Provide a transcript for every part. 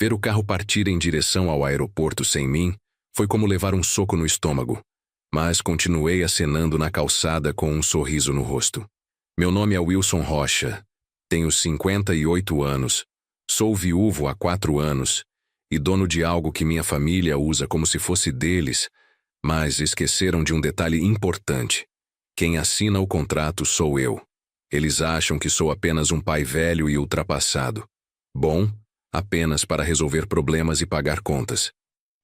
Ver o carro partir em direção ao aeroporto sem mim foi como levar um soco no estômago, mas continuei acenando na calçada com um sorriso no rosto. Meu nome é Wilson Rocha, tenho 58 anos, sou viúvo há 4 anos e dono de algo que minha família usa como se fosse deles, mas esqueceram de um detalhe importante. Quem assina o contrato sou eu. Eles acham que sou apenas um pai velho e ultrapassado. Bom, apenas para resolver problemas e pagar contas.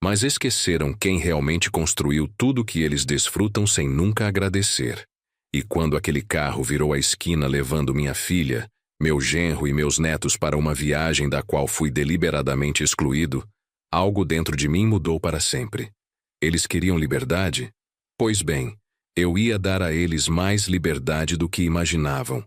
Mas esqueceram quem realmente construiu tudo que eles desfrutam sem nunca agradecer. E quando aquele carro virou a esquina levando minha filha, meu genro e meus netos para uma viagem da qual fui deliberadamente excluído, algo dentro de mim mudou para sempre. Eles queriam liberdade? Pois bem, eu ia dar a eles mais liberdade do que imaginavam.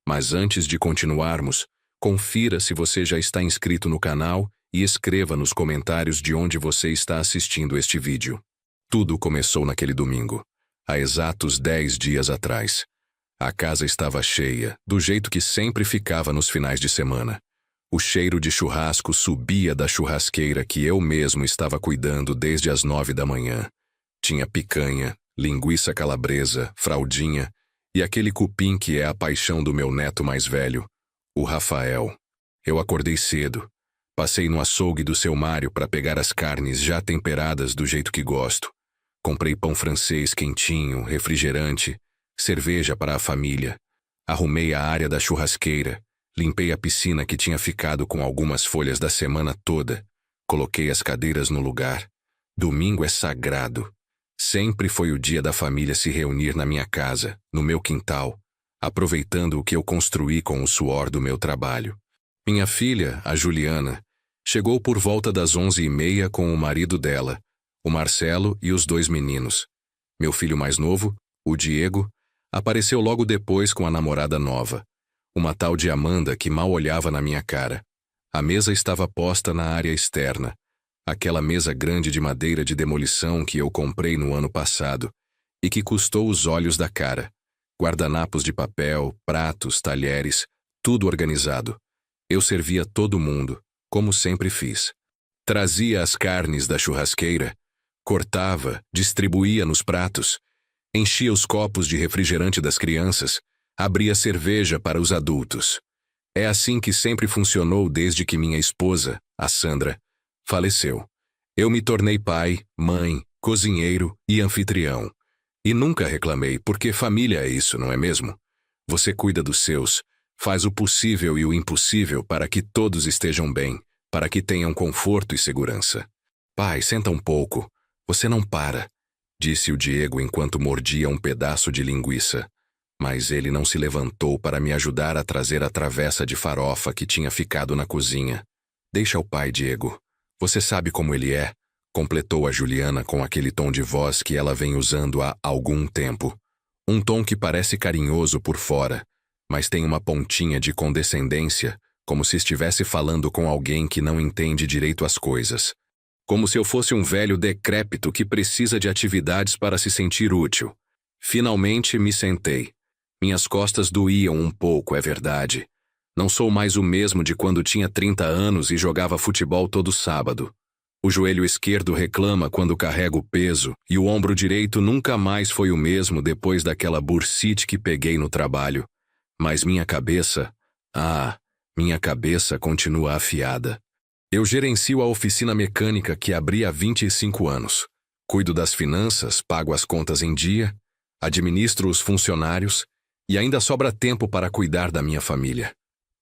Mas antes de continuarmos, confira se você já está inscrito no canal e escreva nos comentários de onde você está assistindo este vídeo. Tudo começou naquele domingo, há exatos 10 dias atrás. A casa estava cheia, do jeito que sempre ficava nos finais de semana. O cheiro de churrasco subia da churrasqueira que eu mesmo estava cuidando desde as 9 da manhã. Tinha picanha, linguiça calabresa, fraldinha e aquele cupim que é a paixão do meu neto mais velho, o Rafael. Eu acordei cedo. Passei no açougue do seu Mário para pegar as carnes já temperadas do jeito que gosto. Comprei pão francês quentinho, refrigerante, cerveja para a família. Arrumei a área da churrasqueira, limpei a piscina que tinha ficado com algumas folhas da semana toda, coloquei as cadeiras no lugar. Domingo é sagrado. Sempre foi o dia da família se reunir na minha casa, no meu quintal, aproveitando o que eu construí com o suor do meu trabalho. Minha filha, a Juliana, chegou por volta das 11h30 com o marido dela, o Marcelo e os 2 meninos. Meu filho mais novo, o Diego, apareceu logo depois com a namorada nova, uma tal de Amanda que mal olhava na minha cara. A mesa estava posta na área externa, aquela mesa grande de madeira de demolição que eu comprei no ano passado e que custou os olhos da cara. Guardanapos de papel, pratos, talheres, tudo organizado. Eu servia todo mundo, como sempre fiz. Trazia as carnes da churrasqueira, cortava, distribuía nos pratos, enchia os copos de refrigerante das crianças, abria cerveja para os adultos. É assim que sempre funcionou desde que minha esposa, a Sandra, faleceu. Eu me tornei pai, mãe, cozinheiro e anfitrião. E nunca reclamei, porque família é isso, não é mesmo? Você cuida dos seus, faz o possível e o impossível para que todos estejam bem, para que tenham conforto e segurança. Pai, senta um pouco. Você não para, disse o Diego enquanto mordia um pedaço de linguiça. Mas ele não se levantou para me ajudar a trazer a travessa de farofa que tinha ficado na cozinha. Deixa o pai, Diego. Você sabe como ele é, completou a Juliana com aquele tom de voz que ela vem usando há algum tempo. Um tom que parece carinhoso por fora, mas tem uma pontinha de condescendência, como se estivesse falando com alguém que não entende direito as coisas. Como se eu fosse um velho decrépito que precisa de atividades para se sentir útil. Finalmente me sentei. Minhas costas doíam um pouco, é verdade. Não sou mais o mesmo de quando tinha 30 anos e jogava futebol todo sábado. O joelho esquerdo reclama quando carrego peso e o ombro direito nunca mais foi o mesmo depois daquela bursite que peguei no trabalho. Mas minha cabeça continua afiada. Eu gerencio a oficina mecânica que abri há 25 anos. Cuido das finanças, pago as contas em dia, administro os funcionários e ainda sobra tempo para cuidar da minha família.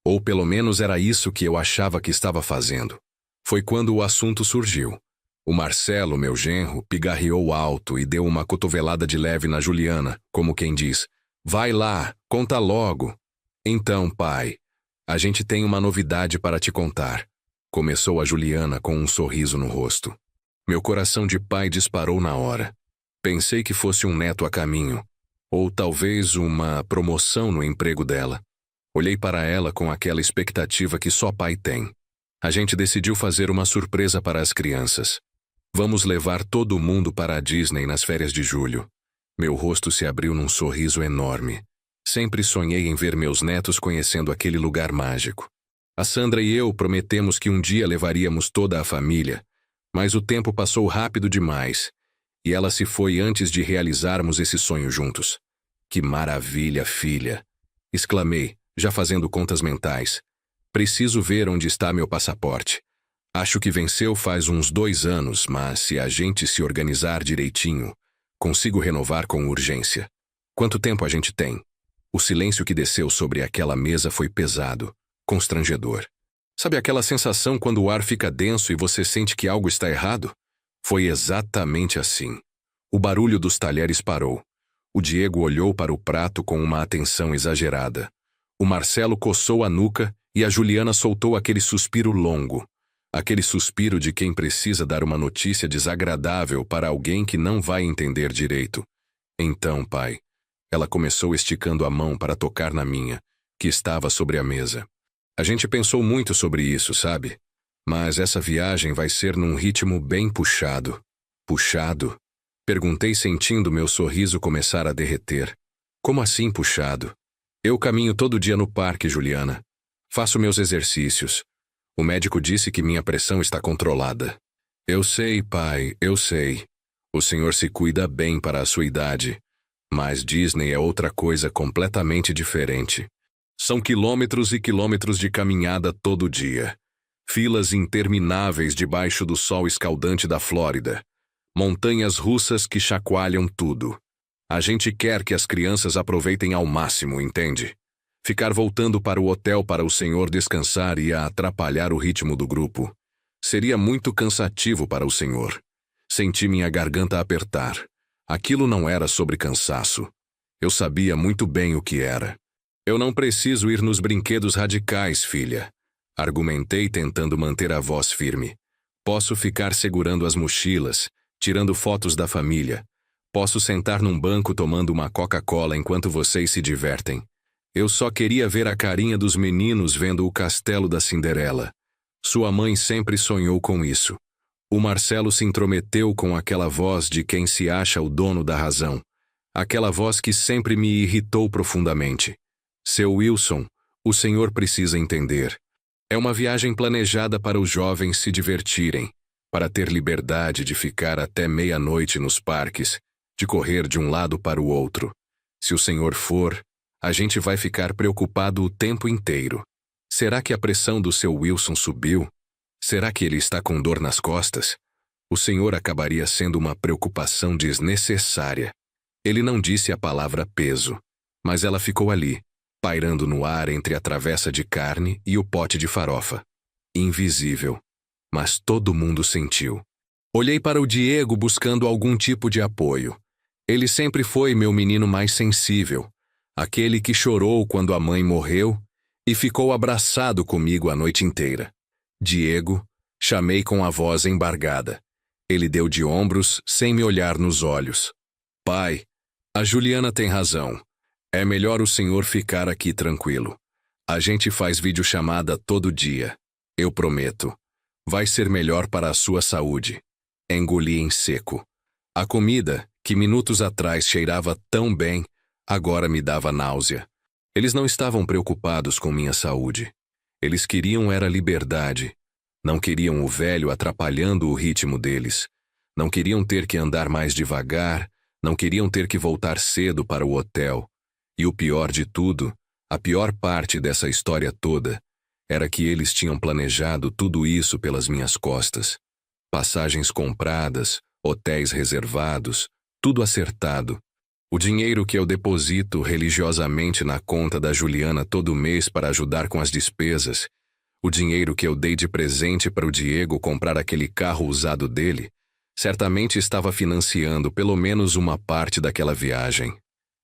Ou pelo menos era isso que eu achava que estava fazendo. Foi quando o assunto surgiu. O Marcelo, meu genro, pigarreou alto e deu uma cotovelada de leve na Juliana, como quem diz: vai lá, conta logo. Então, pai, a gente tem uma novidade para te contar. Começou a Juliana com um sorriso no rosto. Meu coração de pai disparou na hora. Pensei que fosse um neto a caminho, ou talvez uma promoção no emprego dela. Olhei para ela com aquela expectativa que só pai tem. A gente decidiu fazer uma surpresa para as crianças. Vamos levar todo mundo para a Disney nas férias de julho. Meu rosto se abriu num sorriso enorme. Sempre sonhei em ver meus netos conhecendo aquele lugar mágico. A Sandra e eu prometemos que um dia levaríamos toda a família, mas o tempo passou rápido demais, e ela se foi antes de realizarmos esse sonho juntos. Que maravilha, filha! Exclamei, já fazendo contas mentais. Preciso ver onde está meu passaporte. Acho que venceu faz uns 2 anos, mas se a gente se organizar direitinho, consigo renovar com urgência. Quanto tempo a gente tem? O silêncio que desceu sobre aquela mesa foi pesado, constrangedor. Sabe aquela sensação quando o ar fica denso e você sente que algo está errado? Foi exatamente assim. O barulho dos talheres parou. O Diego olhou para o prato com uma atenção exagerada. O Marcelo coçou a nuca e a Juliana soltou aquele suspiro longo. Aquele suspiro de quem precisa dar uma notícia desagradável para alguém que não vai entender direito. Então, pai, ela começou esticando a mão para tocar na minha, que estava sobre a mesa. A gente pensou muito sobre isso, sabe? Mas essa viagem vai ser num ritmo bem puxado. Puxado? Perguntei sentindo meu sorriso começar a derreter. Como assim puxado? Eu caminho todo dia no parque, Juliana. Faço meus exercícios. O médico disse que minha pressão está controlada. Eu sei, pai, eu sei. O senhor se cuida bem para a sua idade. Mas Disney é outra coisa completamente diferente. São quilômetros e quilômetros de caminhada todo dia. Filas intermináveis debaixo do sol escaldante da Flórida. Montanhas russas que chacoalham tudo. A gente quer que as crianças aproveitem ao máximo, entende? Ficar voltando para o hotel para o senhor descansar ia atrapalhar o ritmo do grupo. Seria muito cansativo para o senhor. Senti minha garganta apertar. Aquilo não era sobre cansaço. Eu sabia muito bem o que era. Eu não preciso ir nos brinquedos radicais, filha. Argumentei tentando manter a voz firme. Posso ficar segurando as mochilas, tirando fotos da família. Posso sentar num banco tomando uma Coca-Cola enquanto vocês se divertem. Eu só queria ver a carinha dos meninos vendo o castelo da Cinderela. Sua mãe sempre sonhou com isso. O Marcelo se intrometeu com aquela voz de quem se acha o dono da razão. Aquela voz que sempre me irritou profundamente. Seu Wilson, o senhor precisa entender. É uma viagem planejada para os jovens se divertirem, para ter liberdade de ficar até meia-noite nos parques, de correr de um lado para o outro. Se o senhor for, a gente vai ficar preocupado o tempo inteiro. Será que a pressão do seu Wilson subiu? Será que ele está com dor nas costas? O senhor acabaria sendo uma preocupação desnecessária. Ele não disse a palavra peso, mas ela ficou ali, pairando no ar entre a travessa de carne e o pote de farofa. Invisível. Mas todo mundo sentiu. Olhei para o Diego buscando algum tipo de apoio. Ele sempre foi meu menino mais sensível, aquele que chorou quando a mãe morreu e ficou abraçado comigo a noite inteira. Diego, chamei com a voz embargada. Ele deu de ombros sem me olhar nos olhos. Pai, a Juliana tem razão. É melhor o senhor ficar aqui tranquilo. A gente faz videochamada todo dia. Eu prometo. Vai ser melhor para a sua saúde. Engoli em seco. A comida, que minutos atrás cheirava tão bem, agora me dava náusea. Eles não estavam preocupados com minha saúde. Eles queriam era liberdade. Não queriam o velho atrapalhando o ritmo deles. Não queriam ter que andar mais devagar. Não queriam ter que voltar cedo para o hotel. E o pior de tudo, a pior parte dessa história toda, era que eles tinham planejado tudo isso pelas minhas costas. Passagens compradas, hotéis reservados, tudo acertado. O dinheiro que eu deposito religiosamente na conta da Juliana todo mês para ajudar com as despesas, o dinheiro que eu dei de presente para o Diego comprar aquele carro usado dele, certamente estava financiando pelo menos uma parte daquela viagem.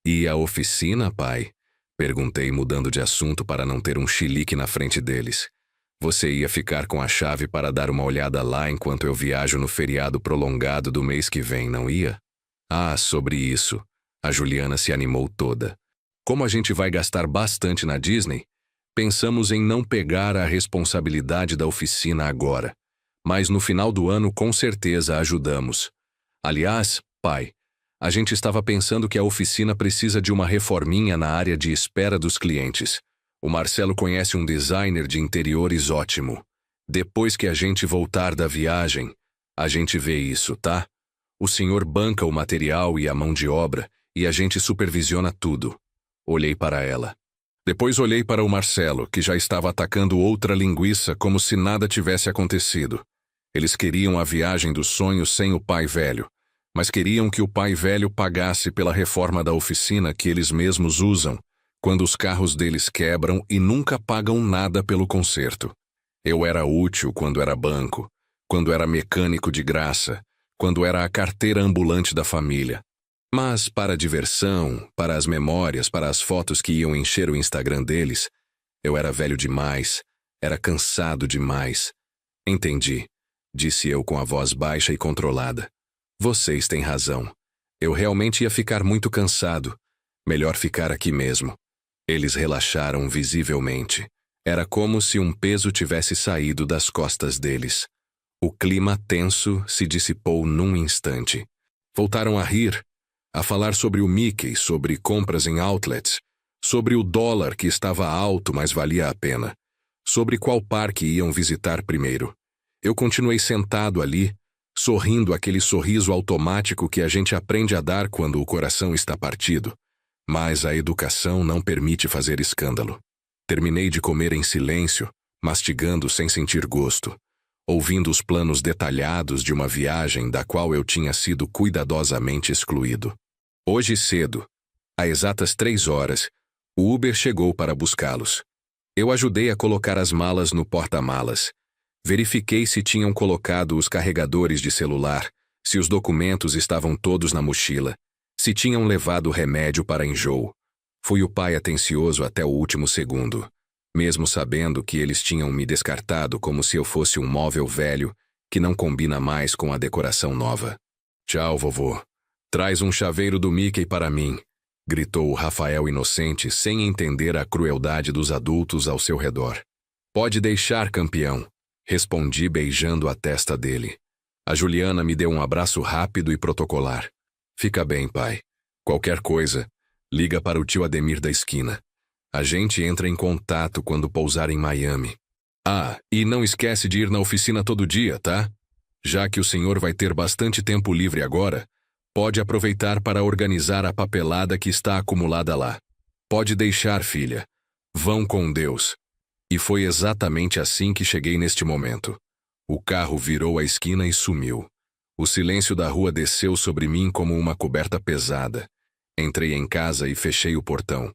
E a oficina, pai? Perguntei, mudando de assunto para não ter um chilique na frente deles. Você ia ficar com a chave para dar uma olhada lá enquanto eu viajo no feriado prolongado do mês que vem, não ia? Ah, sobre isso. A Juliana se animou toda. Como a gente vai gastar bastante na Disney, pensamos em não pegar a responsabilidade da oficina agora. Mas no final do ano com certeza ajudamos. Aliás, pai, a gente estava pensando que a oficina precisa de uma reforminha na área de espera dos clientes. O Marcelo conhece um designer de interiores ótimo. Depois que a gente voltar da viagem, a gente vê isso, tá? O senhor banca o material e a mão de obra e a gente supervisiona tudo. Olhei para ela. Depois olhei para o Marcelo, que já estava atacando outra linguiça como se nada tivesse acontecido. Eles queriam a viagem dos sonhos sem o pai velho, mas queriam que o pai velho pagasse pela reforma da oficina que eles mesmos usam, quando os carros deles quebram e nunca pagam nada pelo conserto. Eu era útil quando era banco, quando era mecânico de graça, quando era a carteira ambulante da família. Mas para a diversão, para as memórias, para as fotos que iam encher o Instagram deles, eu era velho demais, era cansado demais. Entendi, disse eu com a voz baixa e controlada. Vocês têm razão. Eu realmente ia ficar muito cansado. Melhor ficar aqui mesmo. Eles relaxaram visivelmente. Era como se um peso tivesse saído das costas deles. O clima tenso se dissipou num instante. Voltaram a rir, a falar sobre o Mickey, sobre compras em outlets, sobre o dólar que estava alto, mas valia a pena, sobre qual parque iam visitar primeiro. Eu continuei sentado ali, sorrindo aquele sorriso automático que a gente aprende a dar quando o coração está partido. Mas a educação não permite fazer escândalo. Terminei de comer em silêncio, mastigando sem sentir gosto, ouvindo os planos detalhados de uma viagem da qual eu tinha sido cuidadosamente excluído. Hoje cedo, a exatas 3 horas, o Uber chegou para buscá-los. Eu ajudei a colocar as malas no porta-malas. Verifiquei se tinham colocado os carregadores de celular, se os documentos estavam todos na mochila, se tinham levado remédio para enjoo. Fui o pai atencioso até o último segundo, mesmo sabendo que eles tinham me descartado como se eu fosse um móvel velho que não combina mais com a decoração nova. Tchau, vovô. Traz um chaveiro do Mickey para mim, gritou o Rafael inocente sem entender a crueldade dos adultos ao seu redor. Pode deixar, campeão, respondi beijando a testa dele. A Juliana me deu um abraço rápido e protocolar. Fica bem, pai. Qualquer coisa, liga para o tio Ademir da esquina. A gente entra em contato quando pousar em Miami. Ah, e não esquece de ir na oficina todo dia, tá? Já que o senhor vai ter bastante tempo livre agora, pode aproveitar para organizar a papelada que está acumulada lá. Pode deixar, filha. Vão com Deus. E foi exatamente assim que cheguei neste momento. O carro virou a esquina e sumiu. O silêncio da rua desceu sobre mim como uma coberta pesada. Entrei em casa e fechei o portão.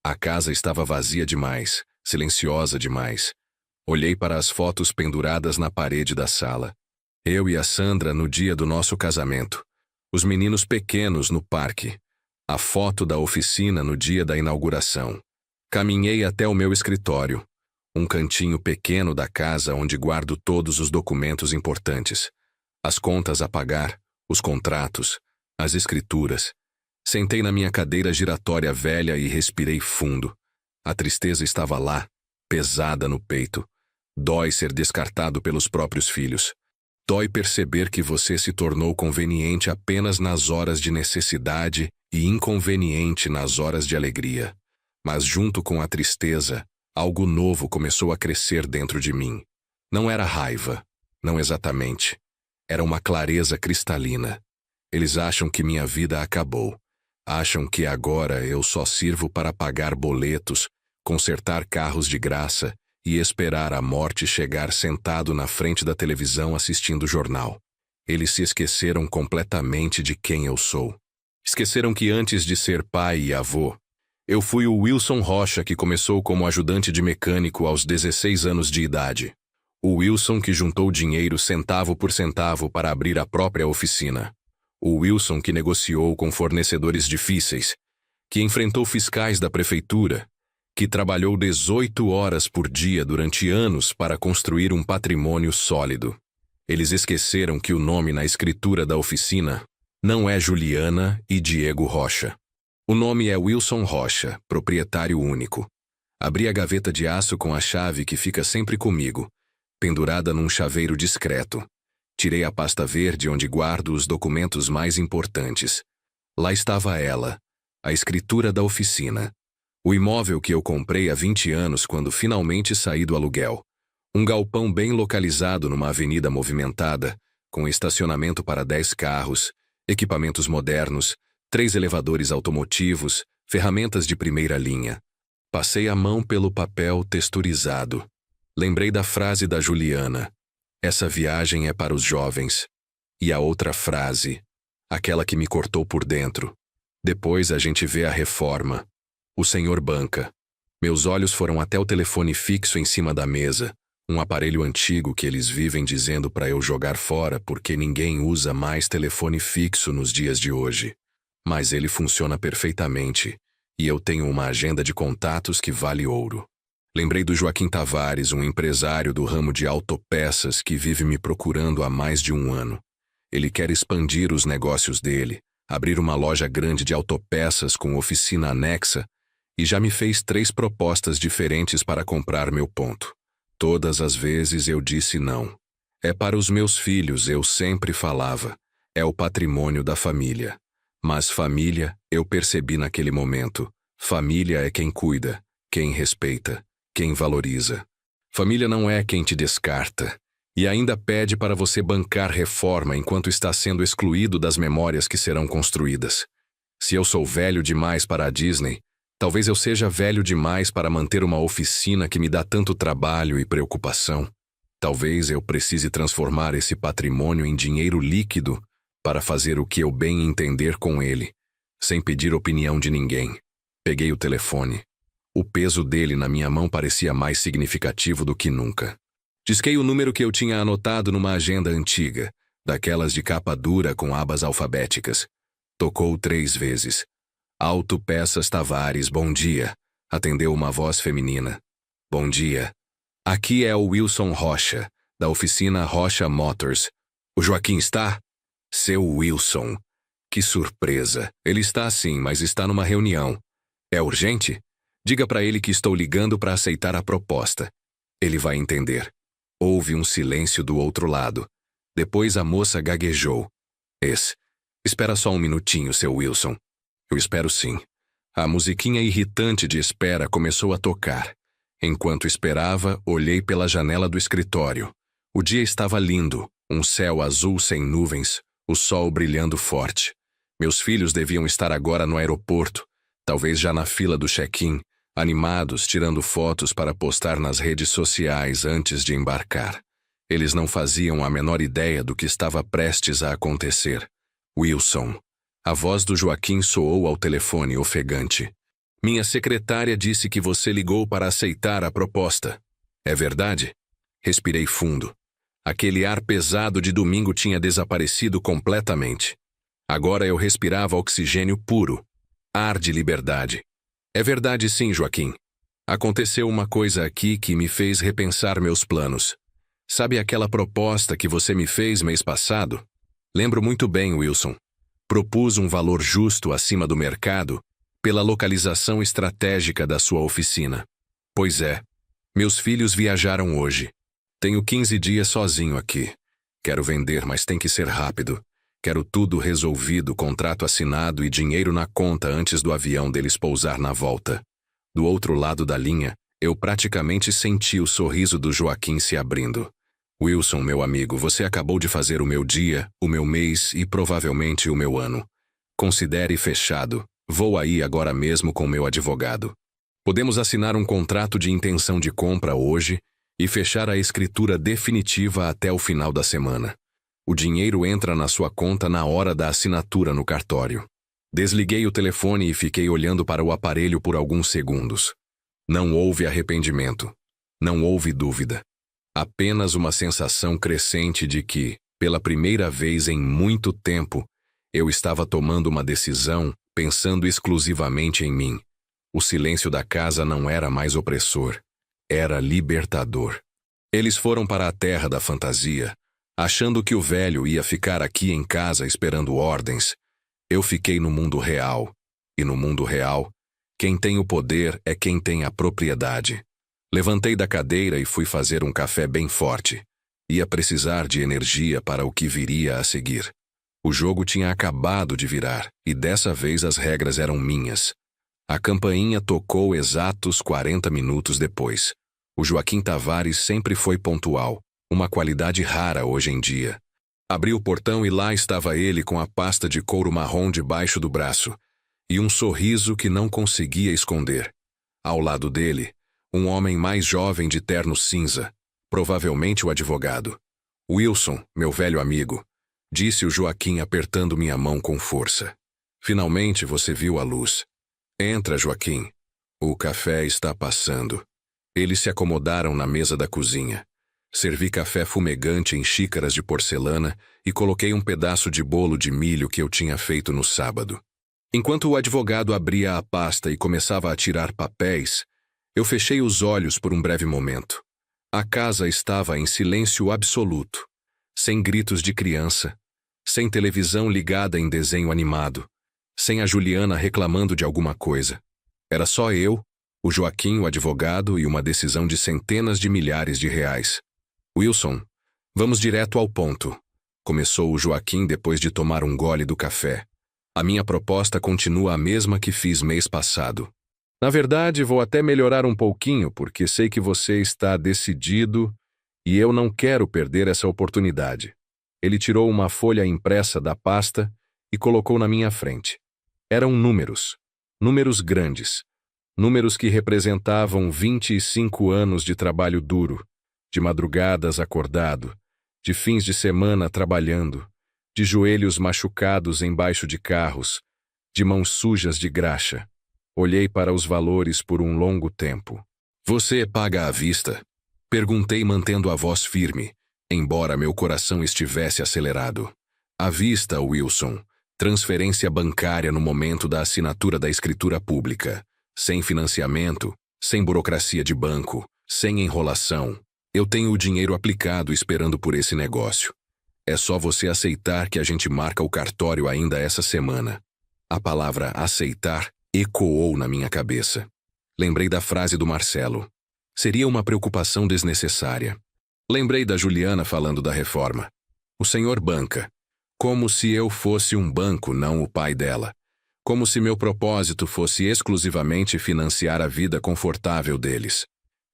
A casa estava vazia demais, silenciosa demais. Olhei para as fotos penduradas na parede da sala. Eu e a Sandra no dia do nosso casamento. Os meninos pequenos no parque. A foto da oficina no dia da inauguração. Caminhei até o meu escritório. Um cantinho pequeno da casa onde guardo todos os documentos importantes. As contas a pagar, os contratos, as escrituras. Sentei na minha cadeira giratória velha e respirei fundo. A tristeza estava lá, pesada no peito. Dói ser descartado pelos próprios filhos. Dói perceber que você se tornou conveniente apenas nas horas de necessidade e inconveniente nas horas de alegria. Mas junto com a tristeza, algo novo começou a crescer dentro de mim. Não era raiva, não exatamente. Era uma clareza cristalina. Eles acham que minha vida acabou. Acham que agora eu só sirvo para pagar boletos, consertar carros de graça e esperar a morte chegar sentado na frente da televisão assistindo o jornal. Eles se esqueceram completamente de quem eu sou. Esqueceram que antes de ser pai e avô, eu fui o Wilson Rocha que começou como ajudante de mecânico aos 16 anos de idade. O Wilson que juntou dinheiro centavo por centavo para abrir a própria oficina. O Wilson que negociou com fornecedores difíceis, que enfrentou fiscais da prefeitura, que trabalhou 18 horas por dia durante anos para construir um patrimônio sólido. Eles esqueceram que o nome na escritura da oficina não é Juliana e Diego Rocha. O nome é Wilson Rocha, proprietário único. Abri a gaveta de aço com a chave que fica sempre comigo, pendurada num chaveiro discreto. Tirei a pasta verde onde guardo os documentos mais importantes. Lá estava ela, a escritura da oficina. O imóvel que eu comprei há 20 anos quando finalmente saí do aluguel. Um galpão bem localizado numa avenida movimentada, com estacionamento para 10 carros, equipamentos modernos, 3 elevadores automotivos, ferramentas de primeira linha. Passei a mão pelo papel texturizado. Lembrei da frase da Juliana: essa viagem é para os jovens. E a outra frase, aquela que me cortou por dentro: depois a gente vê a reforma. O senhor banca. Meus olhos foram até o telefone fixo em cima da mesa, um aparelho antigo que eles vivem dizendo para eu jogar fora porque ninguém usa mais telefone fixo nos dias de hoje. Mas ele funciona perfeitamente, e eu tenho uma agenda de contatos que vale ouro. Lembrei do Joaquim Tavares, um empresário do ramo de autopeças que vive me procurando há mais de um ano. Ele quer expandir os negócios dele, abrir uma loja grande de autopeças com oficina anexa, e já me fez 3 propostas diferentes para comprar meu ponto. Todas as vezes eu disse não. É para os meus filhos, eu sempre falava. É o patrimônio da família. Mas família, eu percebi naquele momento, família é quem cuida, quem respeita, quem valoriza. Família não é quem te descarta. E ainda pede para você bancar reforma enquanto está sendo excluído das memórias que serão construídas. Se eu sou velho demais para a Disney, talvez eu seja velho demais para manter uma oficina que me dá tanto trabalho e preocupação. Talvez eu precise transformar esse patrimônio em dinheiro líquido para fazer o que eu bem entender com ele, sem pedir opinião de ninguém. Peguei o telefone. O peso dele na minha mão parecia mais significativo do que nunca. Disquei o número que eu tinha anotado numa agenda antiga, daquelas de capa dura com abas alfabéticas. Tocou 3 vezes. Autopeças Tavares, bom dia. Atendeu uma voz feminina. Bom dia. Aqui é o Wilson Rocha, da oficina Rocha Motors. O Joaquim está? Seu Wilson. Que surpresa. Ele está sim, mas está numa reunião. É urgente? Diga para ele que estou ligando para aceitar a proposta. Ele vai entender. Houve um silêncio do outro lado. Depois a moça gaguejou. Espera só um minutinho, seu Wilson. Eu espero sim. A musiquinha irritante de espera começou a tocar. Enquanto esperava, olhei pela janela do escritório. O dia estava lindo, um céu azul sem nuvens, o sol brilhando forte. Meus filhos deviam estar agora no aeroporto, talvez já na fila do check-in, animados, tirando fotos para postar nas redes sociais antes de embarcar. Eles não faziam a menor ideia do que estava prestes a acontecer. Wilson. A voz do Joaquim soou ao telefone ofegante. Minha secretária disse que você ligou para aceitar a proposta. É verdade? Respirei fundo. Aquele ar pesado de domingo tinha desaparecido completamente. Agora eu respirava oxigênio puro. Ar de liberdade. É verdade sim, Joaquim. Aconteceu uma coisa aqui que me fez repensar meus planos. Sabe aquela proposta que você me fez mês passado? Lembro muito bem, Wilson. Propus um valor justo acima do mercado pela localização estratégica da sua oficina. Pois é. Meus filhos viajaram hoje. Tenho 15 dias sozinho aqui. Quero vender, mas tem que ser rápido. Quero tudo resolvido, contrato assinado e dinheiro na conta antes do avião deles pousar na volta. Do outro lado da linha, eu praticamente senti o sorriso do Joaquim se abrindo. Wilson, meu amigo, você acabou de fazer o meu dia, o meu mês e provavelmente o meu ano. Considere fechado. Vou aí agora mesmo com meu advogado. Podemos assinar um contrato de intenção de compra hoje e fechar a escritura definitiva até o final da semana. O dinheiro entra na sua conta na hora da assinatura no cartório. Desliguei o telefone e fiquei olhando para o aparelho por alguns segundos. Não houve arrependimento. Não houve dúvida. Apenas uma sensação crescente de que, pela primeira vez em muito tempo, eu estava tomando uma decisão pensando exclusivamente em mim. O silêncio da casa não era mais opressor. Era libertador. Eles foram para a terra da fantasia, achando que o velho ia ficar aqui em casa esperando ordens. Eu fiquei no mundo real. E no mundo real, quem tem o poder é quem tem a propriedade. Levantei da cadeira e fui fazer um café bem forte. Ia precisar de energia para o que viria a seguir. O jogo tinha acabado de virar, e dessa vez as regras eram minhas. A campainha tocou exatos 40 minutos depois. O Joaquim Tavares sempre foi pontual, uma qualidade rara hoje em dia. Abri o portão e lá estava ele com a pasta de couro marrom debaixo do braço e um sorriso que não conseguia esconder. Ao lado dele, um homem mais jovem de terno cinza, provavelmente o advogado. Wilson, meu velho amigo, disse o Joaquim apertando minha mão com força. Finalmente você viu a luz. Entra, Joaquim. O café está passando. Eles se acomodaram na mesa da cozinha. Servi café fumegante em xícaras de porcelana e coloquei um pedaço de bolo de milho que eu tinha feito no sábado. Enquanto o advogado abria a pasta e começava a tirar papéis, eu fechei os olhos por um breve momento. A casa estava em silêncio absoluto, sem gritos de criança, sem televisão ligada em desenho animado, sem a Juliana reclamando de alguma coisa. Era só eu, o Joaquim, o advogado e uma decisão de centenas de milhares de reais. Wilson, vamos direto ao ponto, começou o Joaquim depois de tomar um gole do café. A minha proposta continua a mesma que fiz mês passado. Na verdade, vou até melhorar um pouquinho, porque sei que você está decidido e eu não quero perder essa oportunidade. Ele tirou uma folha impressa da pasta e colocou na minha frente. Eram números. Números grandes. Números que representavam 25 anos de trabalho duro, de madrugadas acordado, de fins de semana trabalhando, de joelhos machucados embaixo de carros, de mãos sujas de graxa. Olhei para os valores por um longo tempo. Você paga à vista? Perguntei mantendo a voz firme, embora meu coração estivesse acelerado. À vista, Wilson. Transferência bancária no momento da assinatura da escritura pública. Sem financiamento, sem burocracia de banco, sem enrolação. Eu tenho o dinheiro aplicado esperando por esse negócio. É só você aceitar que a gente marca o cartório ainda essa semana. A palavra aceitar ecoou na minha cabeça. Lembrei da frase do Marcelo. Seria uma preocupação desnecessária. Lembrei da Juliana falando da reforma. O senhor banca. Como se eu fosse um banco, não o pai dela. Como se meu propósito fosse exclusivamente financiar a vida confortável deles.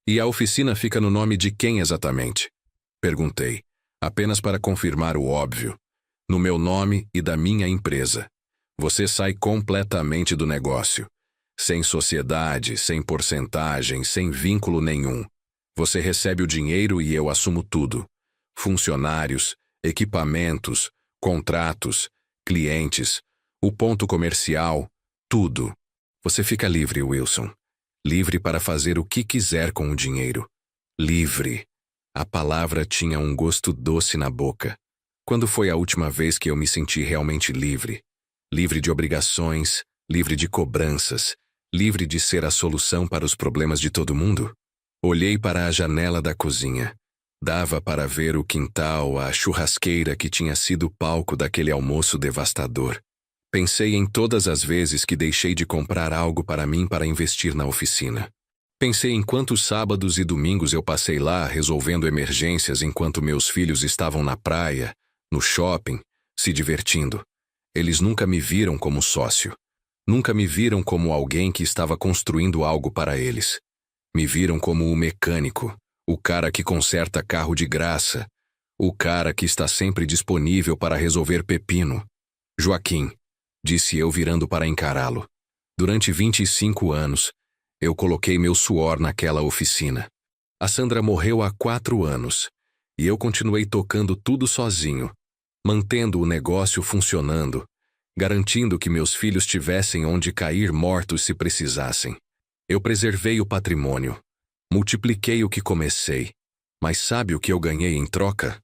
E a oficina fica no nome de quem exatamente? Perguntei, apenas para confirmar o óbvio. No meu nome e da minha empresa. Você sai completamente do negócio. Sem sociedade, sem porcentagem, sem vínculo nenhum. Você recebe o dinheiro e eu assumo tudo. Funcionários, equipamentos, contratos, clientes, o ponto comercial, tudo. Você fica livre, Wilson. Livre para fazer o que quiser com o dinheiro. Livre. A palavra tinha um gosto doce na boca. Quando foi a última vez que eu me senti realmente livre? Livre de obrigações, livre de cobranças, livre de ser a solução para os problemas de todo mundo? Olhei para a janela da cozinha. Dava para ver o quintal, a churrasqueira que tinha sido palco daquele almoço devastador. Pensei em todas as vezes que deixei de comprar algo para mim para investir na oficina. Pensei em quantos sábados e domingos eu passei lá resolvendo emergências enquanto meus filhos estavam na praia, no shopping, se divertindo. Eles nunca me viram como sócio. Nunca me viram como alguém que estava construindo algo para eles. Me viram como o mecânico, o cara que conserta carro de graça, o cara que está sempre disponível para resolver pepino. Joaquim, disse eu virando para encará-lo. Durante 25 anos, eu coloquei meu suor naquela oficina. A Sandra morreu há 4 anos, e eu continuei tocando tudo sozinho, mantendo o negócio funcionando, garantindo que meus filhos tivessem onde cair mortos se precisassem. Eu preservei o patrimônio. Multipliquei o que comecei. Mas sabe o que eu ganhei em troca?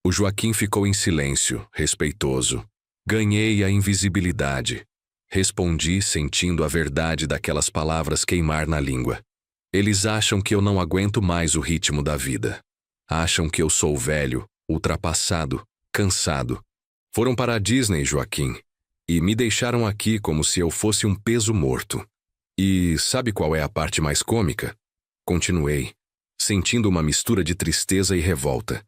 O Joaquim ficou em silêncio, respeitoso. Ganhei a invisibilidade. Respondi sentindo a verdade daquelas palavras queimar na língua. Eles acham que eu não aguento mais o ritmo da vida. Acham que eu sou velho, ultrapassado, cansado. Foram para a Disney, Joaquim, e me deixaram aqui como se eu fosse um peso morto. E sabe qual é a parte mais cômica? Continuei, sentindo uma mistura de tristeza e revolta.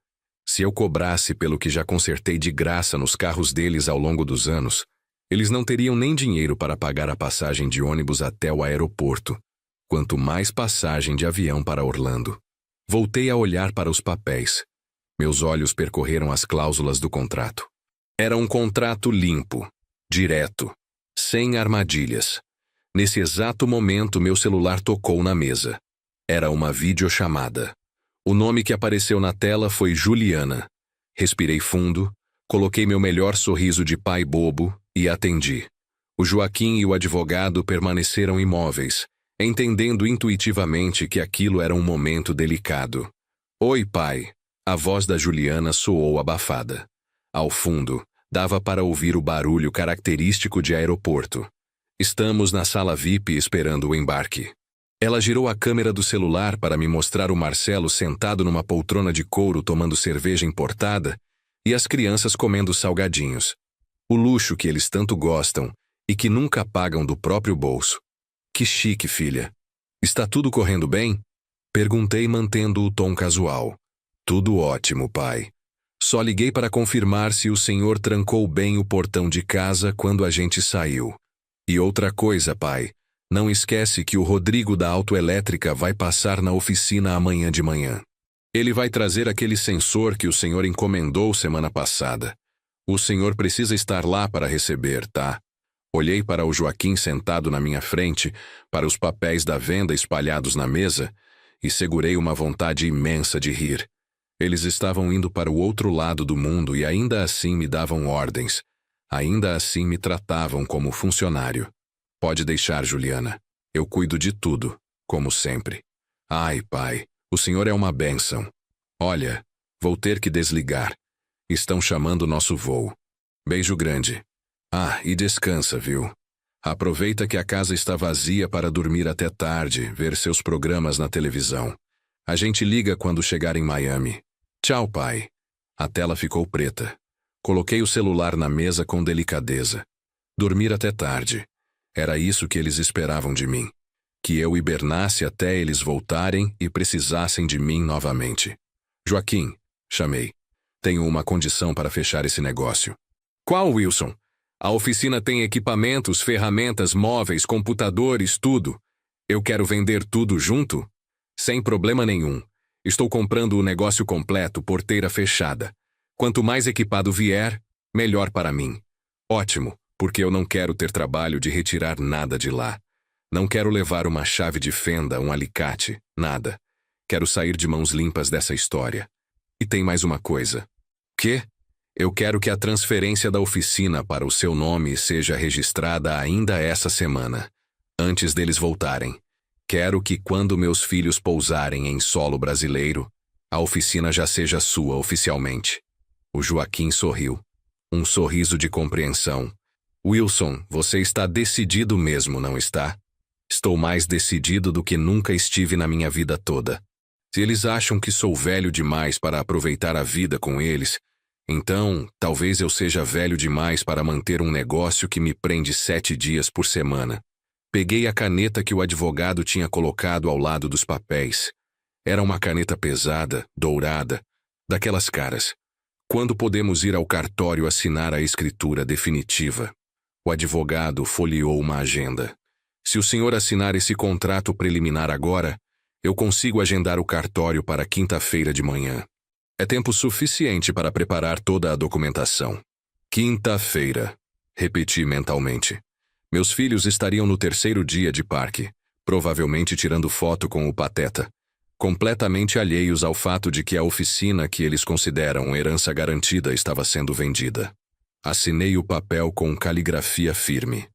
Se eu cobrasse pelo que já consertei de graça nos carros deles ao longo dos anos, Eles não teriam nem dinheiro para pagar a passagem de ônibus até o aeroporto, quanto mais passagem de avião para Orlando. Voltei a olhar para os papéis. Meus olhos percorreram as cláusulas do contrato. Era um contrato limpo, direto, sem armadilhas. Nesse exato momento, meu celular tocou na mesa. Era uma videochamada. O nome que apareceu na tela foi Juliana. Respirei fundo, coloquei meu melhor sorriso de pai bobo e atendi. O Joaquim e o advogado permaneceram imóveis, entendendo intuitivamente que aquilo era um momento delicado. Oi, pai. A voz da Juliana soou abafada. Ao fundo, dava para ouvir o barulho característico de aeroporto. Estamos na sala VIP esperando o embarque. Ela girou a câmera do celular para me mostrar o Marcelo sentado numa poltrona de couro tomando cerveja importada e as crianças comendo salgadinhos. O luxo que eles tanto gostam e que nunca pagam do próprio bolso. Que chique, filha. Está tudo correndo bem? Perguntei mantendo o tom casual. Tudo ótimo, pai. Só liguei para confirmar se o senhor trancou bem o portão de casa quando a gente saiu. E outra coisa, pai. Não esquece que o Rodrigo da autoelétrica vai passar na oficina amanhã de manhã. Ele vai trazer aquele sensor que o senhor encomendou semana passada. O senhor precisa estar lá para receber, tá? Olhei para o Joaquim sentado na minha frente, para os papéis da venda espalhados na mesa, e segurei uma vontade imensa de rir. Eles estavam indo para o outro lado do mundo e ainda assim me davam ordens. Ainda assim me tratavam como funcionário. Pode deixar, Juliana. Eu cuido de tudo, como sempre. Ai, pai, o senhor é uma bênção. Olha, vou ter que desligar. Estão chamando nosso voo. Beijo grande. Ah, e descansa, viu? Aproveita que a casa está vazia para dormir até tarde, ver seus programas na televisão. A gente liga quando chegar em Miami. Tchau, pai. A tela ficou preta. Coloquei o celular na mesa com delicadeza. Dormir até tarde. Era isso que eles esperavam de mim. Que eu hibernasse até eles voltarem e precisassem de mim novamente. Joaquim, chamei. Tenho uma condição para fechar esse negócio. Qual, Wilson? A oficina tem equipamentos, ferramentas, móveis, computadores, tudo. Eu quero vender tudo junto? Sem problema nenhum. Estou comprando o negócio completo, porteira fechada. Quanto mais equipado vier, melhor para mim. Ótimo, porque eu não quero ter trabalho de retirar nada de lá. Não quero levar uma chave de fenda, um alicate, nada. Quero sair de mãos limpas dessa história. E tem mais uma coisa. Quê? Eu quero que a transferência da oficina para o seu nome seja registrada ainda essa semana, antes deles voltarem. Quero que quando meus filhos pousarem em solo brasileiro, a oficina já seja sua oficialmente. O Joaquim sorriu. Um sorriso de compreensão. Wilson, você está decidido mesmo, não está? Estou mais decidido do que nunca estive na minha vida toda. Se eles acham que sou velho demais para aproveitar a vida com eles, então, talvez eu seja velho demais para manter um negócio que me prende 7 dias por semana. Peguei a caneta que o advogado tinha colocado ao lado dos papéis. Era uma caneta pesada, dourada, daquelas caras. Quando podemos ir ao cartório assinar a escritura definitiva? O advogado folheou uma agenda. Se o senhor assinar esse contrato preliminar agora, eu consigo agendar o cartório para quinta-feira de manhã. É tempo suficiente para preparar toda a documentação. Quinta-feira, repeti mentalmente. Meus filhos estariam no 3º dia de parque, provavelmente tirando foto com o Pateta, completamente alheios ao fato de que a oficina que eles consideram herança garantida estava sendo vendida. Assinei o papel com caligrafia firme.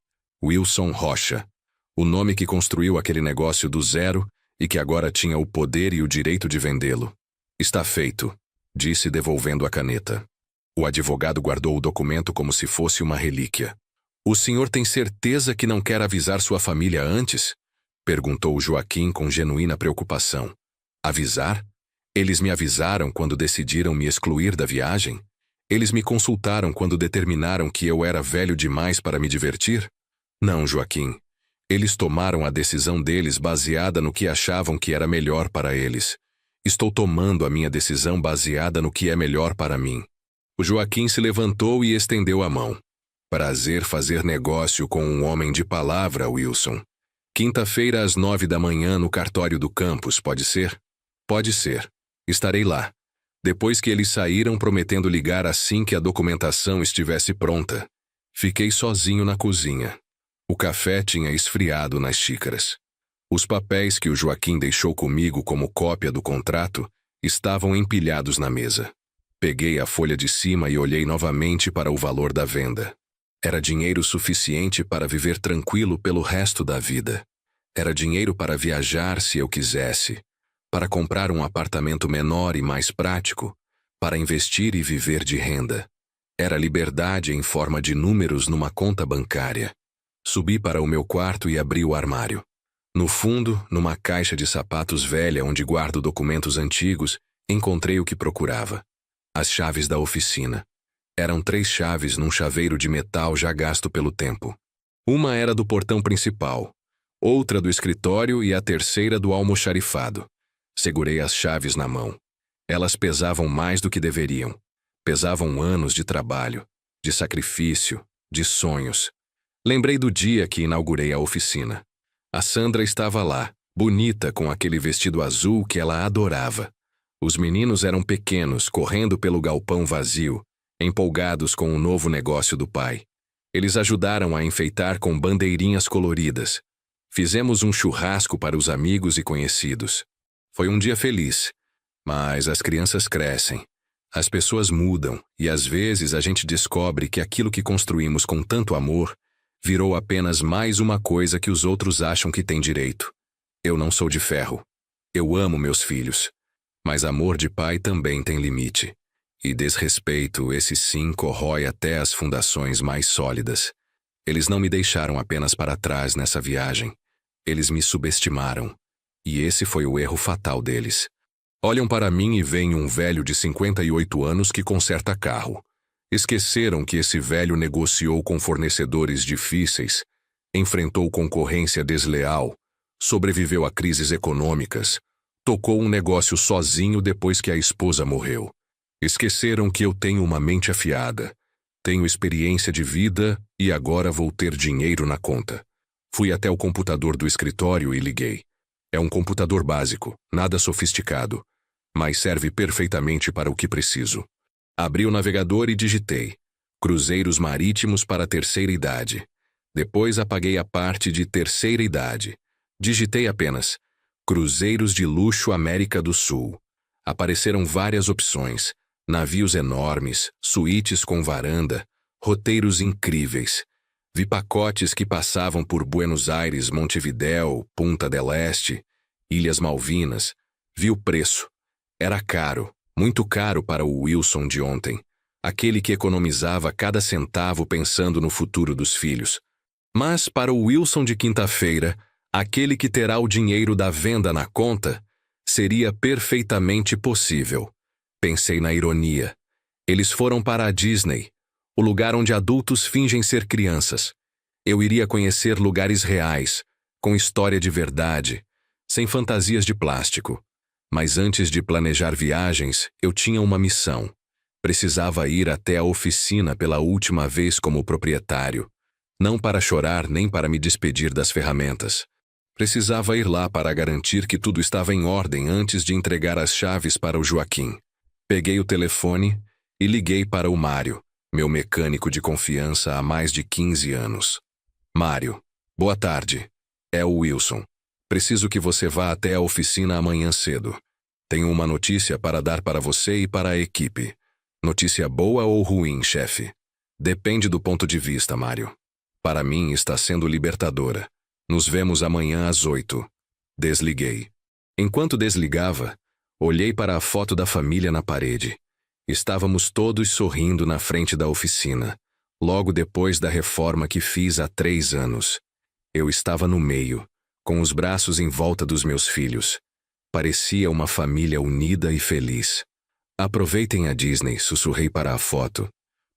Wilson Rocha, o nome que construiu aquele negócio do zero e que agora tinha o poder e o direito de vendê-lo. Está feito, disse devolvendo a caneta. O advogado guardou o documento como se fosse uma relíquia. O senhor tem certeza que não quer avisar sua família antes? Perguntou Joaquim com genuína preocupação. Avisar? Eles me avisaram quando decidiram me excluir da viagem? Eles me consultaram quando determinaram que eu era velho demais para me divertir? Não, Joaquim. Eles tomaram a decisão deles baseada no que achavam que era melhor para eles. Estou tomando a minha decisão baseada no que é melhor para mim. O Joaquim se levantou e estendeu a mão. Prazer fazer negócio com um homem de palavra, Wilson. Quinta-feira às 9 da manhã no cartório do campus, pode ser? Pode ser. Estarei lá. Depois que eles saíram prometendo ligar assim que a documentação estivesse pronta, fiquei sozinho na cozinha. O café tinha esfriado nas xícaras. Os papéis que o Joaquim deixou comigo como cópia do contrato estavam empilhados na mesa. Peguei a folha de cima e olhei novamente para o valor da venda. Era dinheiro suficiente para viver tranquilo pelo resto da vida. Era dinheiro para viajar se eu quisesse, para comprar um apartamento menor e mais prático, para investir e viver de renda. Era liberdade em forma de números numa conta bancária. Subi para o meu quarto e abri o armário. No fundo, numa caixa de sapatos velha onde guardo documentos antigos, encontrei o que procurava. As chaves da oficina. Eram 3 chaves num chaveiro de metal já gasto pelo tempo. Uma era do portão principal, outra do escritório e a terceira do almoxarifado. Segurei as chaves na mão. Elas pesavam mais do que deveriam. Pesavam anos de trabalho, de sacrifício, de sonhos. Lembrei do dia que inaugurei a oficina. A Sandra estava lá, bonita com aquele vestido azul que ela adorava. Os meninos eram pequenos, correndo pelo galpão vazio, empolgados com o novo negócio do pai. Eles ajudaram a enfeitar com bandeirinhas coloridas. Fizemos um churrasco para os amigos e conhecidos. Foi um dia feliz, mas as crianças crescem. As pessoas mudam e às vezes a gente descobre que aquilo que construímos com tanto amor virou apenas mais uma coisa que os outros acham que tem direito. Eu não sou de ferro. Eu amo meus filhos. Mas amor de pai também tem limite. E desrespeito, esse sim, corrói até as fundações mais sólidas. Eles não me deixaram apenas para trás nessa viagem. Eles me subestimaram. E esse foi o erro fatal deles. Olham para mim e veem um velho de 58 anos que conserta carro. Esqueceram que esse velho negociou com fornecedores difíceis, enfrentou concorrência desleal, sobreviveu a crises econômicas, tocou um negócio sozinho depois que a esposa morreu. Esqueceram que eu tenho uma mente afiada, tenho experiência de vida e agora vou ter dinheiro na conta. Fui até o computador do escritório e liguei. É um computador básico, nada sofisticado, mas serve perfeitamente para o que preciso. Abri o navegador e digitei cruzeiros marítimos para terceira idade. Depois apaguei a parte de terceira idade. Digitei apenas cruzeiros de luxo América do Sul. Apareceram várias opções, navios enormes, suítes com varanda, roteiros incríveis. Vi pacotes que passavam por Buenos Aires, Montevidéu, Punta del Este, Ilhas Malvinas. Vi o preço. Era caro, muito caro para o Wilson de ontem, aquele que economizava cada centavo pensando no futuro dos filhos. Mas para o Wilson de quinta-feira, aquele que terá o dinheiro da venda na conta, seria perfeitamente possível. Pensei na ironia. Eles foram para a Disney, o lugar onde adultos fingem ser crianças. Eu iria conhecer lugares reais, com história de verdade, sem fantasias de plástico. Mas antes de planejar viagens, eu tinha uma missão. Precisava ir até a oficina pela última vez como proprietário. Não para chorar nem para me despedir das ferramentas. Precisava ir lá para garantir que tudo estava em ordem antes de entregar as chaves para o Joaquim. Peguei o telefone e liguei para o Mário, meu mecânico de confiança há mais de 15 anos. Mário, boa tarde. É o Wilson. Preciso que você vá até a oficina amanhã cedo. Tenho uma notícia para dar para você e para a equipe. Notícia boa ou ruim, chefe? Depende do ponto de vista, Mário. Para mim está sendo libertadora. Nos vemos amanhã às 8. Desliguei. Enquanto desligava, olhei para a foto da família na parede. Estávamos todos sorrindo na frente da oficina, logo depois da reforma que fiz há 3 anos. Eu estava no meio, com os braços em volta dos meus filhos. Parecia uma família unida e feliz. Aproveitem a Disney, sussurrei para a foto,